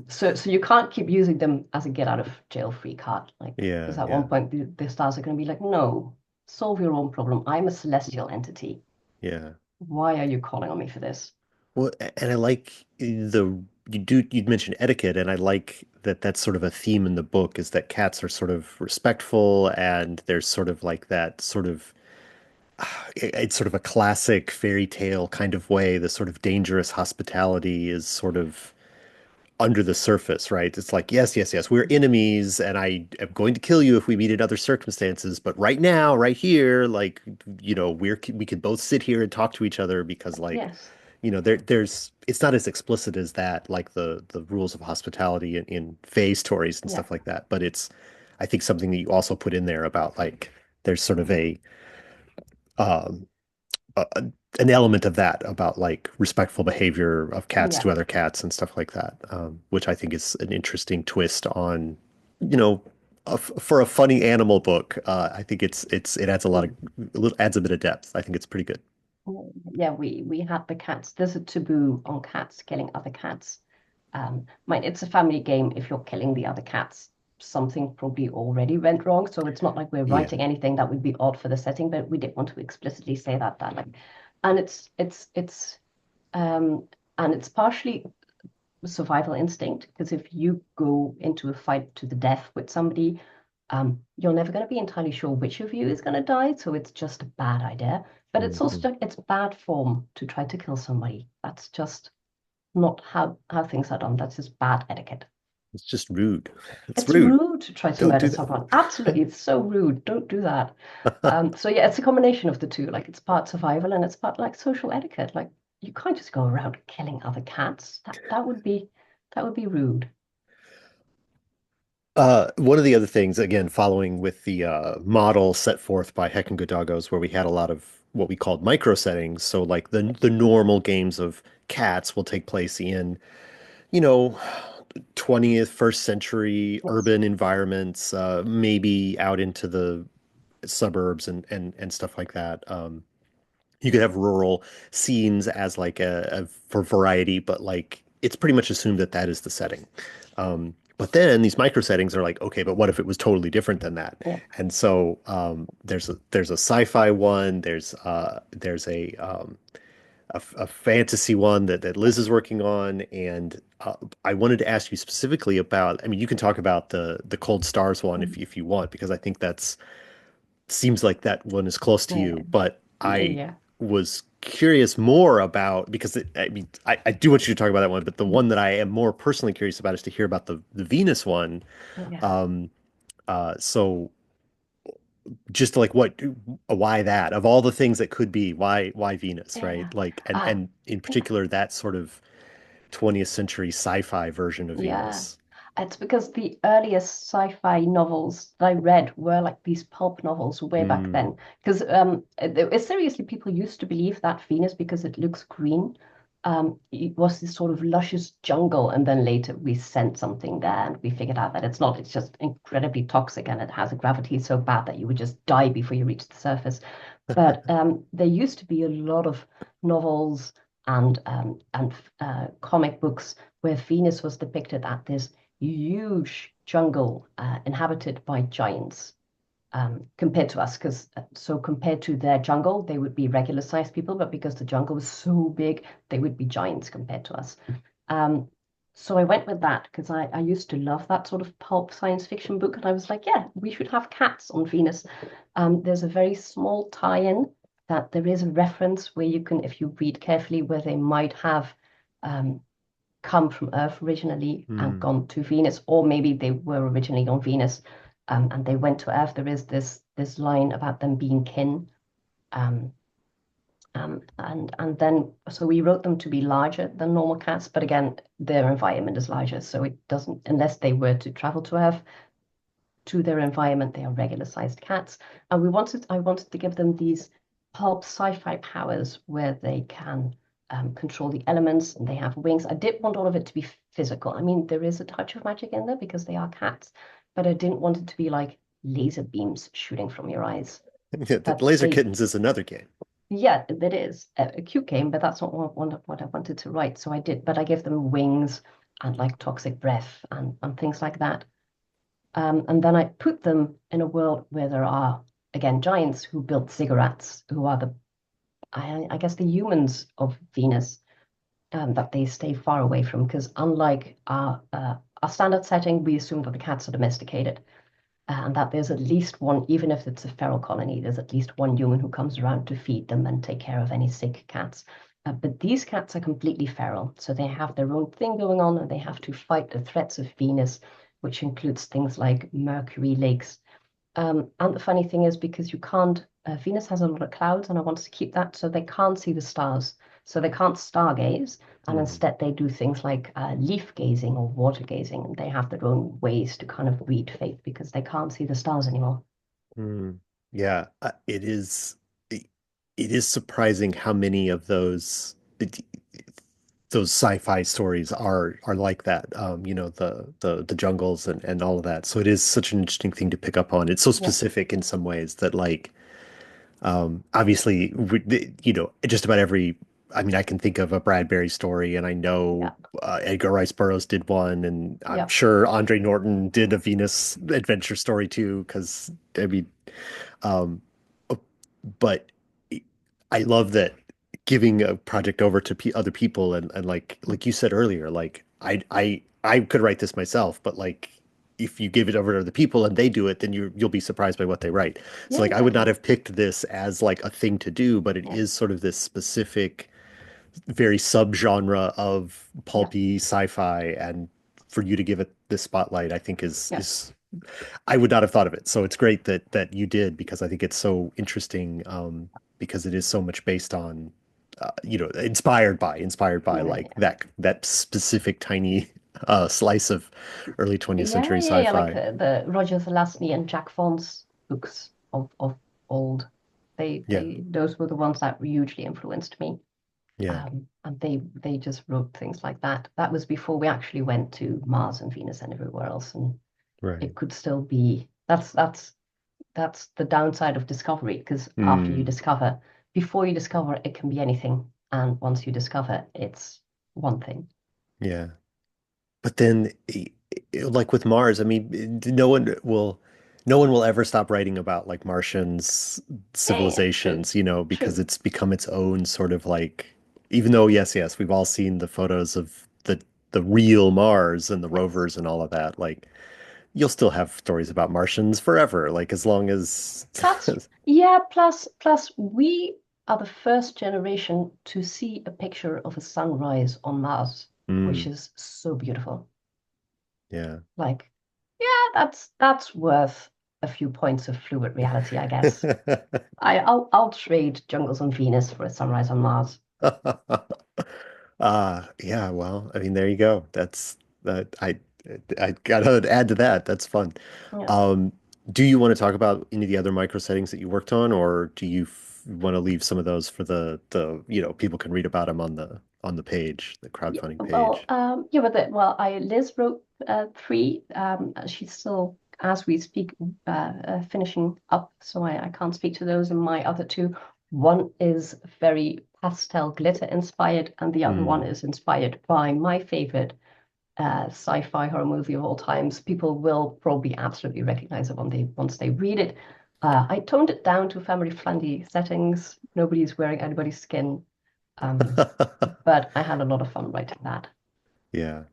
So you can't keep using them as a get out of jail free card, like, Yeah, because at one yeah, point the stars are going to be like, no, solve your own problem. I'm a celestial entity. yeah. Why are you calling on me for this? Well, and I like you'd mentioned etiquette, and I like that that's sort of a theme in the book is that cats are sort of respectful, and there's sort of like that sort of it's sort of a classic fairy tale kind of way. The sort of dangerous hospitality is sort of under the surface, right? It's like, yes, yes, yes, we're enemies, and I am going to kill you if we meet in other circumstances. But right now, right here, like, we could both sit here and talk to each other because, like, Yes. there's it's not as explicit as that, like the rules of hospitality in Fae stories and Yeah. stuff like that. But it's, I think, something that you also put in there about like there's sort of um, a an element of that about like respectful behavior of cats Yeah. to other cats and stuff like that, which I think is an interesting twist on, you know, for a funny animal book. I think it adds a lot of Mm. adds a bit of depth. I think it's pretty good. Yeah, we had the cats. There's a taboo on cats killing other cats. It's a family game. If you're killing the other cats, something probably already went wrong. So it's not like we're Yeah. writing anything that would be odd for the setting, but we did want to explicitly say that like, and um and it's partially survival instinct, because if you go into a fight to the death with somebody, you're never going to be entirely sure which of you is going to die, so it's just a bad idea. But it's Mhm. also it's bad form to try to kill somebody. That's just not how things are done. That's just bad etiquette. It's just rude. It's It's rude. rude to try to Don't murder do someone. that. Absolutely, it's so rude. Don't do that. So yeah, it's a combination of the two. Like it's part survival and it's part like social etiquette. Like you can't just go around killing other cats. That would be rude. One of the other things, again, following with the model set forth by Heck and Doggos, where we had a lot of what we called micro settings. So, like the normal games of cats will take place in, you know, 20th, first century Yes. urban environments, maybe out into the suburbs and stuff like that. You could have rural scenes as like a for variety, but like it's pretty much assumed that that is the setting. But then these micro settings are like, okay, but what if it was totally different than that? Yeah. And so there's a sci-fi one, there's a fantasy one that Liz is working on, and I wanted to ask you specifically about. I mean, you can talk about the Cold Stars one Mhm. if you want, because I think that's seems like that one is close to Yeah. you, but Yeah. I Yeah. was curious more about because I mean I do want you to talk about that one, but the Mhm. one that I am more personally curious about is to hear about the Venus one. Yeah. Um, so just like why that of all the things that could be, why Venus, Yeah. right? Like Uh, and in yeah. particular that sort of 20th century sci-fi version of Yeah. Venus. It's because the earliest sci-fi novels that I read were like these pulp novels way back Mm, then. Because seriously, people used to believe that Venus, because it looks green, it was this sort of luscious jungle, and then later we sent something there, and we figured out that it's not. It's just incredibly toxic, and it has a gravity so bad that you would just die before you reach the surface. But there used to be a lot of novels and comic books where Venus was depicted at this huge jungle inhabited by giants, compared to us. Because so compared to their jungle, they would be regular sized people, but because the jungle was so big, they would be giants compared to us. Um, so I went with that because I used to love that sort of pulp science fiction book, and I was like, yeah, we should have cats on Venus. There's a very small tie-in that there is a reference where you can, if you read carefully, where they might have um, come from Earth originally and mm. gone to Venus, or maybe they were originally on Venus, and they went to Earth. There is this line about them being kin. Um, and then so we wrote them to be larger than normal cats, but again, their environment is larger, so it doesn't, unless they were to travel to Earth. to their environment. They are regular sized cats. And I wanted to give them these pulp sci-fi powers where they can control the elements and they have wings. I did want all of it to be physical. I mean, there is a touch of magic in there because they are cats, but I didn't want it to be like laser beams shooting from your eyes. The But Laser they, Kittens is another game. yeah, that is a cute game, but that's not what I wanted to write. So I did, but I gave them wings and like toxic breath and things like that. And then I put them in a world where there are, again, giants who built ziggurats, who are I guess, the humans of Venus, that they stay far away from, because unlike our standard setting, we assume that the cats are domesticated and that there's at least one, even if it's a feral colony, there's at least one human who comes around to feed them and take care of any sick cats. But these cats are completely feral, so they have their own thing going on and they have to fight the threats of Venus, which includes things like mercury lakes. And the funny thing is, because you can't, Venus has a lot of clouds, and I wanted to keep that so they can't see the stars. So they can't stargaze, and Mm. instead they do things like leaf gazing or water gazing, and they have their own ways to kind of read fate because they can't see the stars anymore. Mm. Yeah, it is surprising how many of those sci-fi stories are like that. The jungles and all of that. So it is such an interesting thing to pick up on. It's so Yeah, specific in some ways that like obviously just about every I mean I can think of a Bradbury story and I know yeah, Edgar Rice Burroughs did one and I'm yeah, sure Andre Norton did a Venus adventure story too because I mean um, but I love that giving a project over to other people and like you said earlier, like I could write this myself, but like if you give it over to other people and they do it, then you'll be surprised by what they write. So yeah, like I would not exactly. have picked this as like a thing to do, but it Yeah, is sort of this specific, very subgenre of yeah, pulpy sci-fi, and for you to give it this spotlight, I think yeah, is I would not have thought of it. So it's great that you did because I think it's so interesting because it is so much based on inspired by yeah, like yeah. that specific tiny slice of early 20th Yeah, century yeah, yeah, like sci-fi. the Roger Zelazny and Jack Vaughan's books of old. Yeah. Those were the ones that hugely influenced me. Yeah. And they just wrote things like that. That was before we actually went to Mars and Venus and everywhere else, and Right. it could still be. That's the downside of discovery, because after you Mm, discover, before you discover, it can be anything, and once you discover, it's one thing. yeah. But then, like with Mars, I mean, no one will ever stop writing about like Martians Yeah, yeah, yeah, true, civilizations, because true. it's become its own sort of like, even though, yes, we've all seen the photos of the real Mars and the Yes. rovers and all of that, like you'll still have stories about Martians forever, like as long as, Yeah, plus we are the first generation to see a picture of a sunrise on Mars, which mm, is so beautiful. yeah. Like, yeah, that's worth a few points of fluid reality, I guess. I'll trade jungles on Venus for a sunrise on Mars. Yeah, well, I mean, there you go. That's that I gotta add to that. That's fun. Yeah. Um, do you want to talk about any of the other micro settings that you worked on, or do you want to leave some of those for the people can read about them on the page, the Yeah, crowdfunding well, page? yeah, but I Liz wrote three. She's still, as we speak, finishing up, so I can't speak to those. And my other two, one is very pastel glitter inspired, and the other one Mm. is inspired by my favorite sci-fi horror movie of all times. People will probably absolutely recognize it when once they read it. I toned it down to family-friendly settings. Nobody's wearing anybody's skin. Um, but I had a lot of fun writing that. Yeah.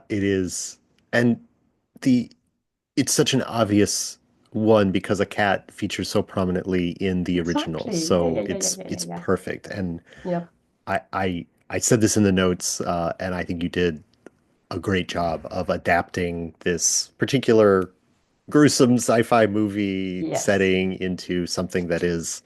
It is, and the it's such an obvious one because a cat features so prominently in the original. Exactly. Yeah, yeah, So yeah, yeah, it's yeah, yeah, it's yeah. perfect. And Yep. I said this in the notes, and I think you did a great job of adapting this particular gruesome sci-fi movie Yes. setting into something that is,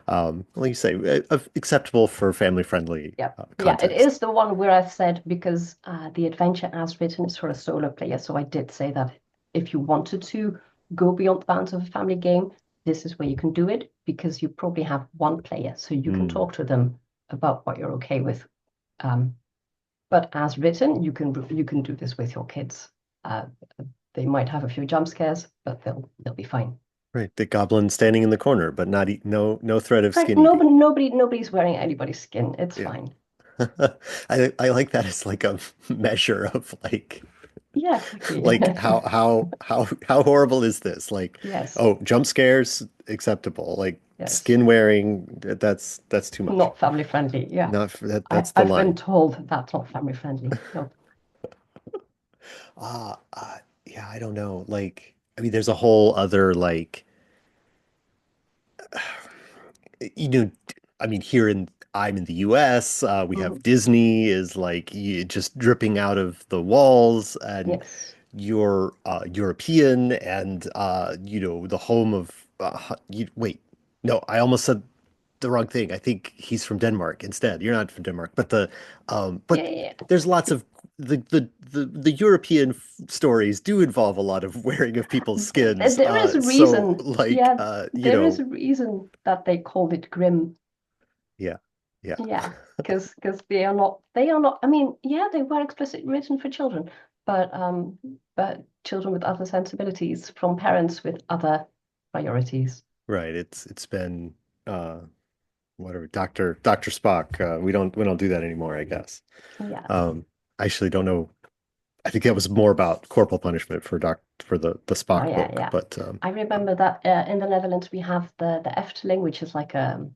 like you say, acceptable for family-friendly Yep. Yeah, it context. is the one where I said, because the adventure as written is for a solo player. So I did say that if you wanted to go beyond the bounds of a family game, this is where you can do it because you probably have one player, so you can Mm. talk to them about what you're okay with. Um, but as written, you can do this with your kids. Uh, they might have a few jump scares, but they'll be fine. Right. The goblin standing in the corner, but not eat, no threat of Right? skin eating. Nobody's wearing anybody's skin. It's Yeah. fine. I like that as like a measure of Yeah, exactly. like how horrible is this? Like, Yes, oh, jump scares acceptable. Like yes. skin wearing, that's too much. Not family friendly. Yeah. Not for that that's the I've been line. told that that's not family friendly. No. Uh, uh yeah, I don't know. Like, I mean, there's a whole other like you know, I mean, I'm in the US, we have Mhm. Disney is like just dripping out of the walls, and Yes. you're European, and the home of wait, no, I almost said the wrong thing. I think he's from Denmark instead. You're not from Denmark, but Yeah, but yeah, there's lots of the European stories do involve a lot of wearing of people's skins. There is a So reason. like Yeah, there is a reason that they called it grim. yeah, yeah. Yeah, because they are not. I mean, yeah, they were explicitly written for children, but children with other sensibilities from parents with other priorities. Right. It's been uh whatever, Dr. Spock. We don't do that anymore, I guess. Yeah. I actually don't know. I think that was more about corporal punishment for the Oh Spock yeah, book, yeah. but I remember that in the Netherlands we have the Efteling, which is like a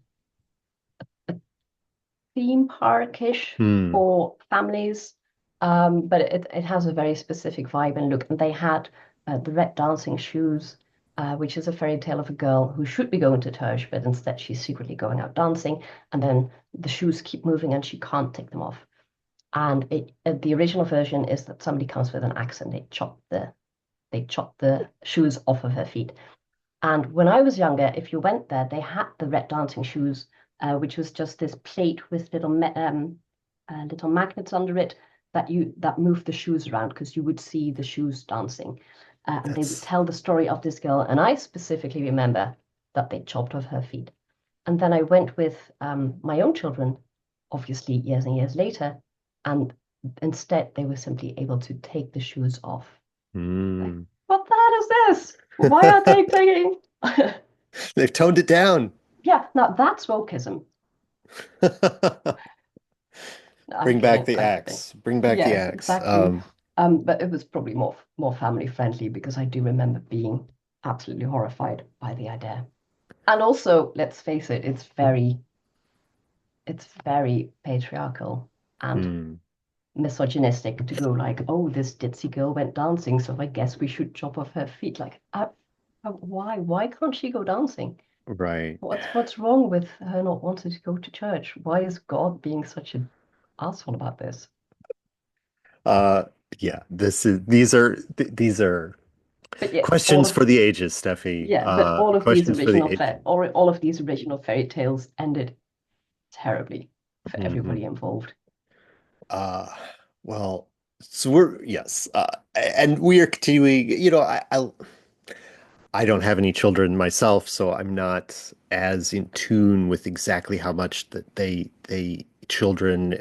theme park-ish hmm, for families. But it has a very specific vibe and look. And they had the Red Dancing Shoes, which is a fairy tale of a girl who should be going to church, but instead she's secretly going out dancing. And then the shoes keep moving and she can't take them off. And the original version is that somebody comes with an axe and they chop the shoes off of her feet. And when I was younger, if you went there, they had the Red Dancing Shoes, which was just this plate with little magnets under it that moved the shoes around because you would see the shoes dancing, and they would that's tell the story of this girl. And I specifically remember that they chopped off her feet. And then I went with my own children, obviously years and years later, and instead they were simply able to take the shoes off. Like, hmm. what the hell is this? Why are they playing? They've toned it down. Yeah, now that's wokeism. No, I'm Bring back kidding. the I'm kidding. axe. Bring back the Yes, axe. exactly. But it was probably more family friendly because I do remember being absolutely horrified by the idea. And also, let's face it, it's very patriarchal and Hmm. misogynistic to go like, oh, this ditzy girl went dancing, so I guess we should chop off her feet. Like, why? Why can't she go dancing? Right. What's wrong with her not wanting to go to church? Why is God being such an asshole about this? Uh, yeah, these are But yeah, questions for the ages, Steffi. but Questions for the age. all of these original fairy tales ended terribly for Hmm. everybody involved. Uh, well, so we're yes, and we are continuing. I don't have any children myself, so I'm not as in tune with exactly how much that they children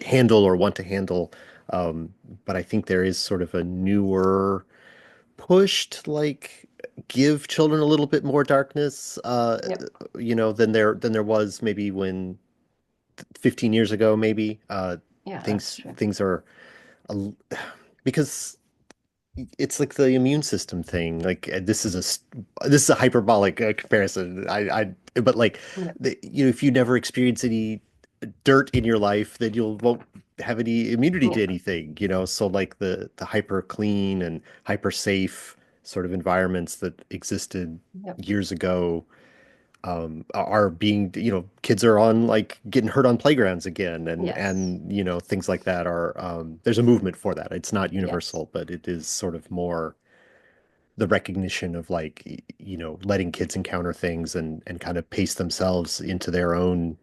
handle or want to handle. Um, but I think there is sort of a newer push to like give children a little bit more darkness, Yep. than there was maybe when 15 years ago, maybe. Yeah, that's Things true. things are a, because it's like the immune system thing. Like this is a hyperbolic comparison. But like Yep. if you never experience any dirt in your life, then you won't have any immunity to Yep. anything. So like the hyper clean and hyper safe sort of environments that existed Yep. years ago are being, kids are on like getting hurt on playgrounds again, Yes. and things like that are there's a movement for that. It's not Yes. universal, but it is sort of more the recognition of like letting kids encounter things and kind of pace themselves into their own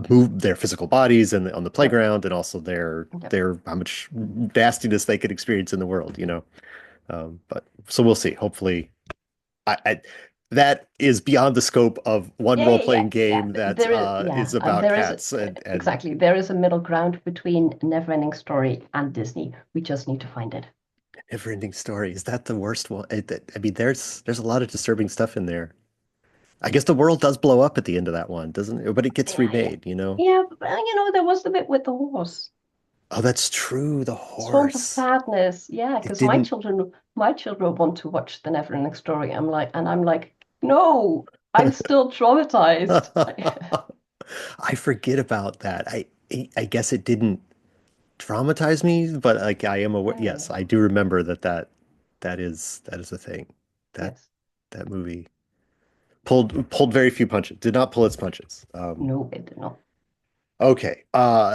move their physical bodies and on the Yep. playground, and also their Yep. their how much nastiness they could experience in the world. But so we'll see. Hopefully, I that is beyond the scope of one Yeah, yeah, yeah, role-playing yeah. game that There is, is yeah, about there is cats and exactly. There is a middle ground between Neverending Story and Disney. We just need to find it. never-ending story. Is that the worst one? I mean, there's a lot of disturbing stuff in there. I guess the world does blow up at the end of that one, doesn't it? But it gets Yeah, yeah, remade, you know? yeah. But, there was the bit with the horse. Oh, that's true. The Swamp of horse. Sadness. Yeah, It because didn't. my children want to watch the Neverending Story. I'm like, no, I'm still traumatized. I forget about that. I guess it didn't traumatize me, but like I am aware. Yes, Yeah, I do remember that is a thing. That yes. that movie pulled very few punches. Did not pull its punches. No, it did not. Okay.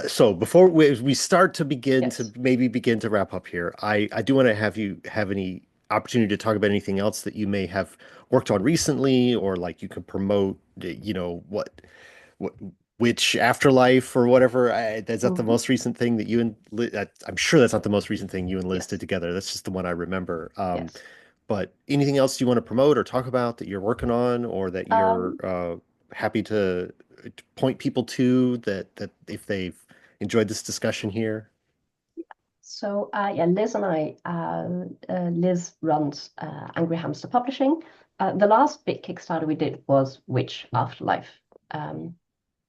So before we start to Yes. begin to wrap up here, I do want to have you have any opportunity to talk about anything else that you may have worked on recently, or like you could promote, what which afterlife or whatever. Is that the Hmm. most recent thing that you and Liz, I'm sure that's not the most recent thing you and Liz did Yes. together. That's just the one I remember. Yes. But anything else you want to promote or talk about that you're working on or that you're Um, happy to point people to that if they've enjoyed this discussion here? yeah, Liz and Liz runs Angry Hamster Publishing. The last big Kickstarter we did was Witch Afterlife, um,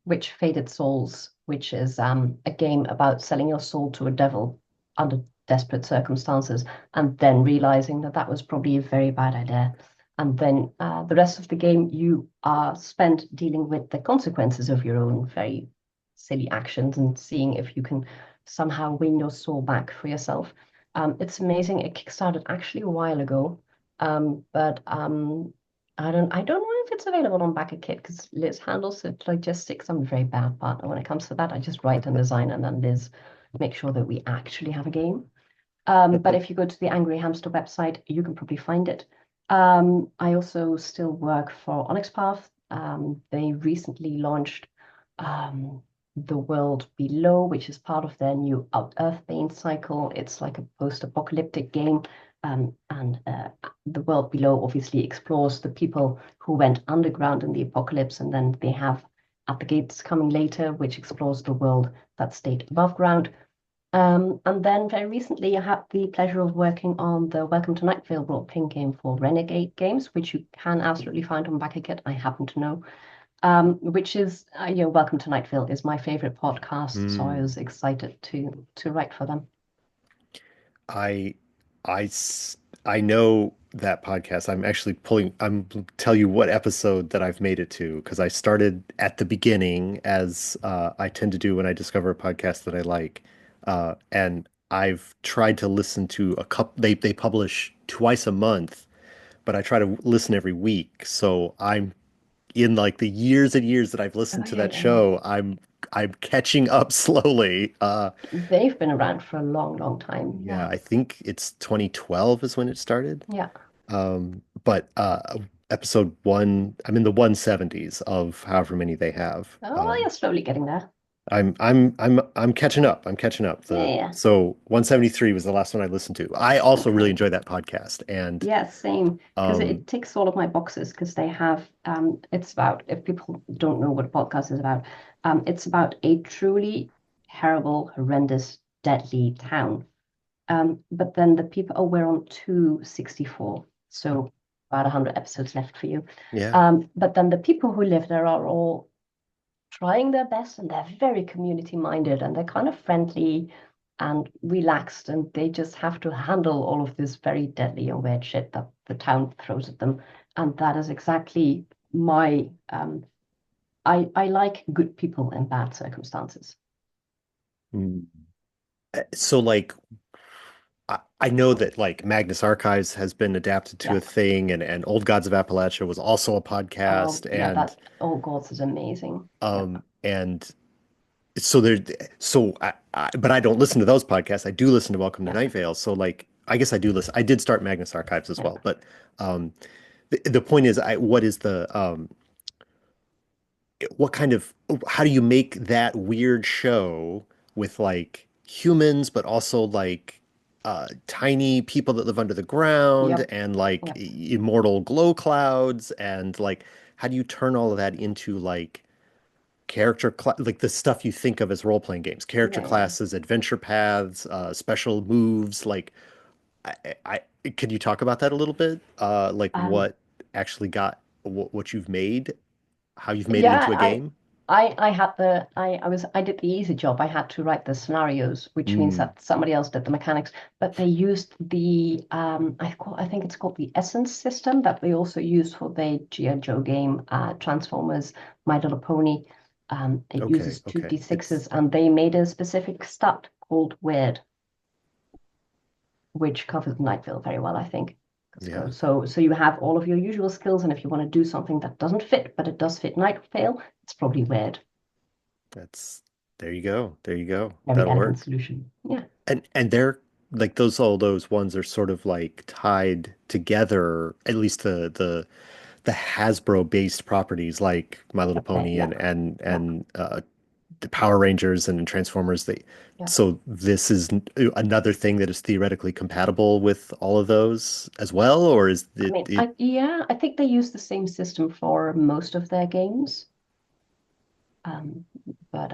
Witch Faded Souls, which is a game about selling your soul to a devil under desperate circumstances, and then realizing that that was probably a very bad idea. And then the rest of the game, you are spent dealing with the consequences of your own very silly actions and seeing if you can somehow win your soul back for yourself. It's amazing. It kickstarted actually a while ago, but I don't know if it's available on BackerKit because Liz handles the logistics. I'm a very bad partner when it comes to that. I just write and design, and then Liz make sure that we actually have a game. But if you go to the Angry Hamster website, you can probably find it. I also still work for Onyx Path. They recently launched um, The World Below, which is part of their new Out Earthbane cycle. It's like a post-apocalyptic game. And The World Below obviously explores the people who went underground in the apocalypse, and then they have At the Gates coming later, which explores the world that stayed above ground. And then very recently, I had the pleasure of working on the Welcome to Night Vale role-playing game for Renegade Games, which you can absolutely find on BackerKit. I happen to know, which is, Welcome to Night Vale is my favorite podcast, so I Hmm. was excited to write for them. I, I, s- I know that podcast. I'm tell you what episode that I've made it to because I started at the beginning as I tend to do when I discover a podcast that I like. And I've tried to listen to a couple, they publish twice a month, but I try to listen every week. So I'm in like the years and years that I've Oh listened to yeah, that yeah, yeah. show, I'm catching up slowly. They've been around for a long, long time. Yeah, Yeah, I think it's 2012 is when it started. yeah. But episode one, I'm in the 170s of however many they have. Oh, well, you're slowly getting there. I'm catching up. I'm catching up. Yeah, The yeah. so 173 was the last one I listened to. I also really Okay. enjoy that podcast, and Yeah, same. Because um, it ticks all of my boxes because they have it's about if people don't know what a podcast is about, it's about a truly terrible, horrendous, deadly town. But then the people we're on 264, so about 100 episodes left for you. yeah. But then the people who live there are all trying their best and they're very community minded and they're kind of friendly and relaxed and they just have to handle all of this very deadly and weird shit that the town throws at them. And that is exactly my I like good people in bad circumstances. Mm. So like I know that like Magnus Archives has been adapted to Yeah. a thing, and Old Gods of Appalachia was also a podcast, Yeah, that Oh Gods is amazing. Yeah. and so there but I don't listen to those podcasts. I do listen to Welcome to Yeah. Night Vale. So like I guess I do listen. I did start Magnus Archives as Yeah. well, but the point is what is the what kind of how do you make that weird show with like humans but also like tiny people that live under the ground Yep. and like Yep. immortal glow clouds and like how do you turn all of that into like like the stuff you think of as role-playing games, character Yeah, yeah. classes, adventure paths, special moves, like could you talk about that a little bit? Like Um, what actually got what you've made, how you've made it yeah, into a game? I had I did the easy job. I had to write the scenarios, which means Mm, that somebody else did the mechanics. But they used the I think it's called the Essence system that they also use for the G.I. Joe game, Transformers, My Little Pony. It okay, uses two okay. D6s, and they made a specific stat called Weird, which covers Night Vale very well, I think. Yeah, So you have all of your usual skills, and if you want to do something that doesn't fit, but it does fit Night Vale, it's probably Weird. that's there you go. There you go. Very That'll elegant work. solution. Yeah. And they're like those all those ones are sort of like tied together, at least the Hasbro based properties like My Little Okay. Pony Yeah. Yeah. and the Power Rangers and Transformers. They Yeah. so this is another thing that is theoretically compatible with all of those as well, or is I it mean, I think they use the same system for most of their games. Um, but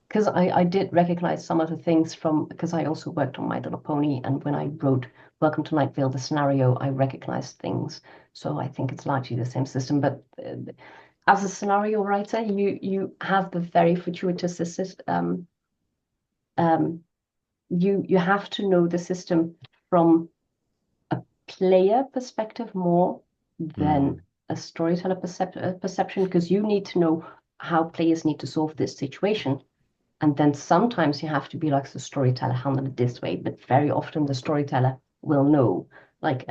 because I did recognize some of the things from because I also worked on My Little Pony, and when I wrote Welcome to Night Vale, the scenario, I recognized things. So I think it's largely the same system. But as a scenario writer, you have the very fortuitous um, you have to know the system from a player perspective more than mm, a storyteller perception because you need to know how players need to solve this situation. And then sometimes you have to be like the storyteller, handle it this way, but very often the storyteller will know. Like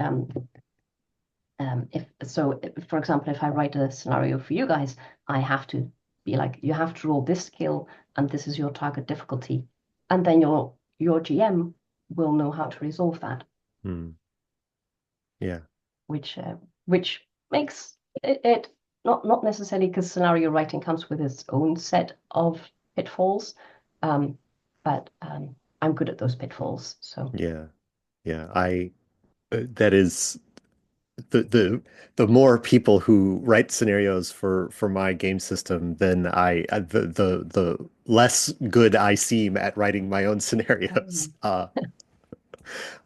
if so, for example, if I write a scenario for you guys, I have to be like, you have to roll this skill, and this is your target difficulty, and then your GM will know how to resolve that, mm, yeah, which uh, which makes it not necessarily because scenario writing comes with its own set of pitfalls, um, but I'm good at those pitfalls, so yeah, yeah. I that is the the more people who write scenarios for my game system, then the less good I seem at writing my own scenarios.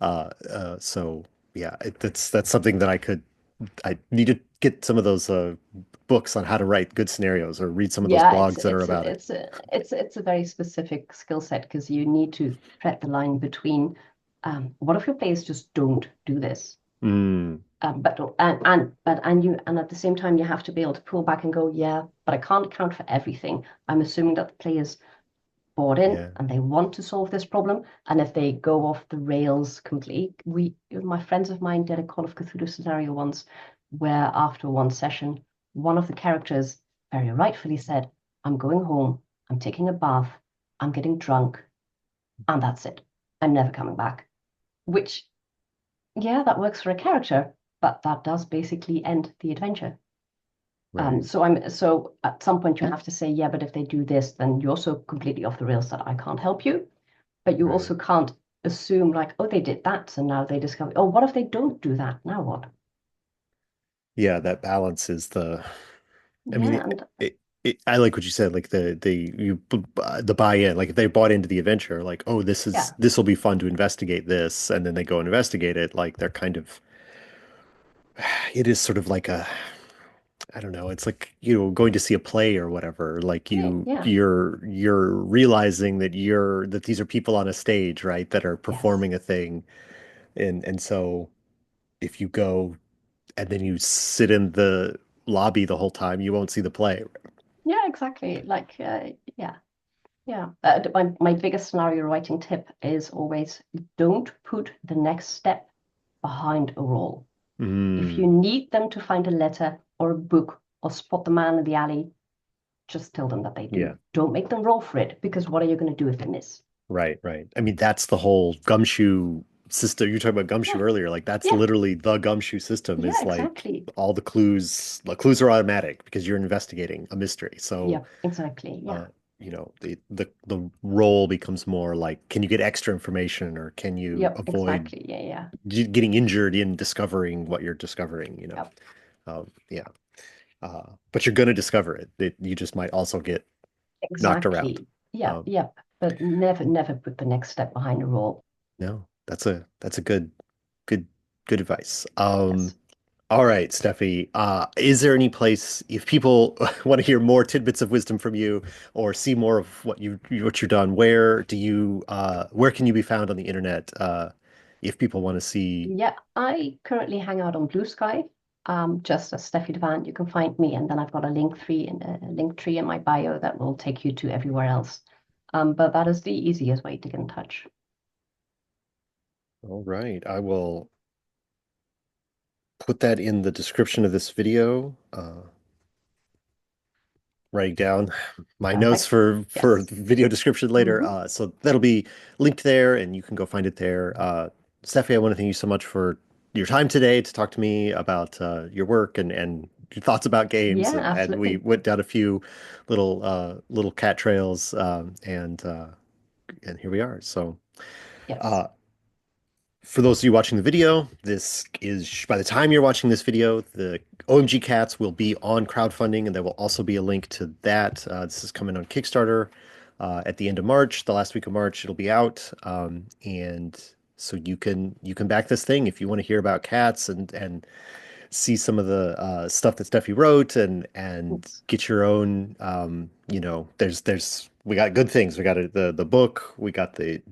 um, So yeah, that's something that I need to get some of those books on how to write good scenarios or read some of those yeah, blogs that are about it. it's a very specific skill set because you need to tread the line between what if your players just don't do this? Mm, But at the same time you have to be able to pull back and go, yeah, but I can't account for everything. I'm assuming that the players bought in yeah. and they want to solve this problem. And if they go off the rails completely, my friends of mine did a Call of Cthulhu scenario once where after one session, one of the characters very rightfully said, I'm going home, I'm taking a bath, I'm getting drunk, and that's it. I'm never coming back. Which, yeah, that works for a character, but that does basically end the adventure. Right. So at some point you have to say, yeah, but if they do this, then you're so completely off the rails that I can't help you. But you Right. also can't assume like, oh, they did that, so now they discover, oh, what if they don't do that? Now what? Yeah, that balance is I mean, Yeah, and I like what you said, like the buy-in, like if they bought into the adventure, like, oh, yeah, this will be fun to investigate this, and then they go and investigate it, like they're kind of, it is sort of like I don't know, it's like, going to see a play or whatever, like yeah, yeah, you're realizing that that these are people on a stage, right, that are yes, performing a thing, and so if you go and then you sit in the lobby the whole time, you won't see the play. yeah, exactly. Like, yeah, yeah. My biggest scenario writing tip is always don't put the next step behind a roll. If you Mm, need them to find a letter or a book or spot the man in the alley, just tell them that they yeah. do. Don't make them roll for it because what are you going to do if they miss? Right, right. I mean, that's the whole gumshoe system. You were talking about gumshoe Yeah, earlier. Like that's yeah, literally the gumshoe system yeah, is like exactly. all the clues are automatic because you're investigating a mystery. So, Yeah, exactly. uh, Yeah. the role becomes more like, can you get extra information or can you Yep, avoid exactly. Yeah, yeah. getting injured in discovering what you're discovering, Yep, Yeah. But you're going to discover it. You just might also get knocked around. exactly. Yep, Um, yep. But never, never put the next step behind a role. no, that's a good, good advice. Yes. All right, Steffi. Is there any place if people want to hear more tidbits of wisdom from you or see more of what you've done, where can you be found on the internet if people want to see? Yeah, I currently hang out on Blue Sky, just as Steffi de Vaan. You can find me, and then I've got a link tree in my bio that will take you to everywhere else. But that is the easiest way to get in touch. All right, I will put that in the description of this video. Writing down my notes Perfect. for Yes. the video description later. Hmm. So that'll be linked there, and you can go find it there. Steffi, I want to thank you so much for your time today to talk to me about your work and your thoughts about games, Yeah, and we absolutely. went down a few little cat trails, and here we are. So. Yes. Uh, for those of you watching the video, this is by the time you're watching this video, the OMG Cats will be on crowdfunding, and there will also be a link to that. This is coming on Kickstarter at the end of March, the last week of March. It'll be out, and so you can back this thing if you want to hear about cats and see some of the stuff that Steffi wrote and Yes. get your own there's we got good things. We got the book, we got the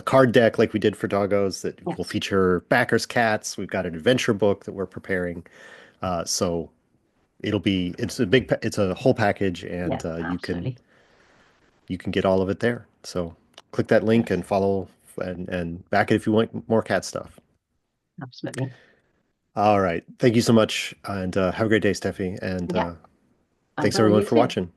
card deck like we did for Doggos that will Yes. feature backers cats. We've got an adventure book that we're preparing. So it's a whole package Yeah, and absolutely. you can get all of it there. So click that link Yes, and follow and back it if you want more cat stuff. absolutely. All right. Thank you so much and have a great day, Steffi. And Yeah, and thanks for everyone you for too. watching.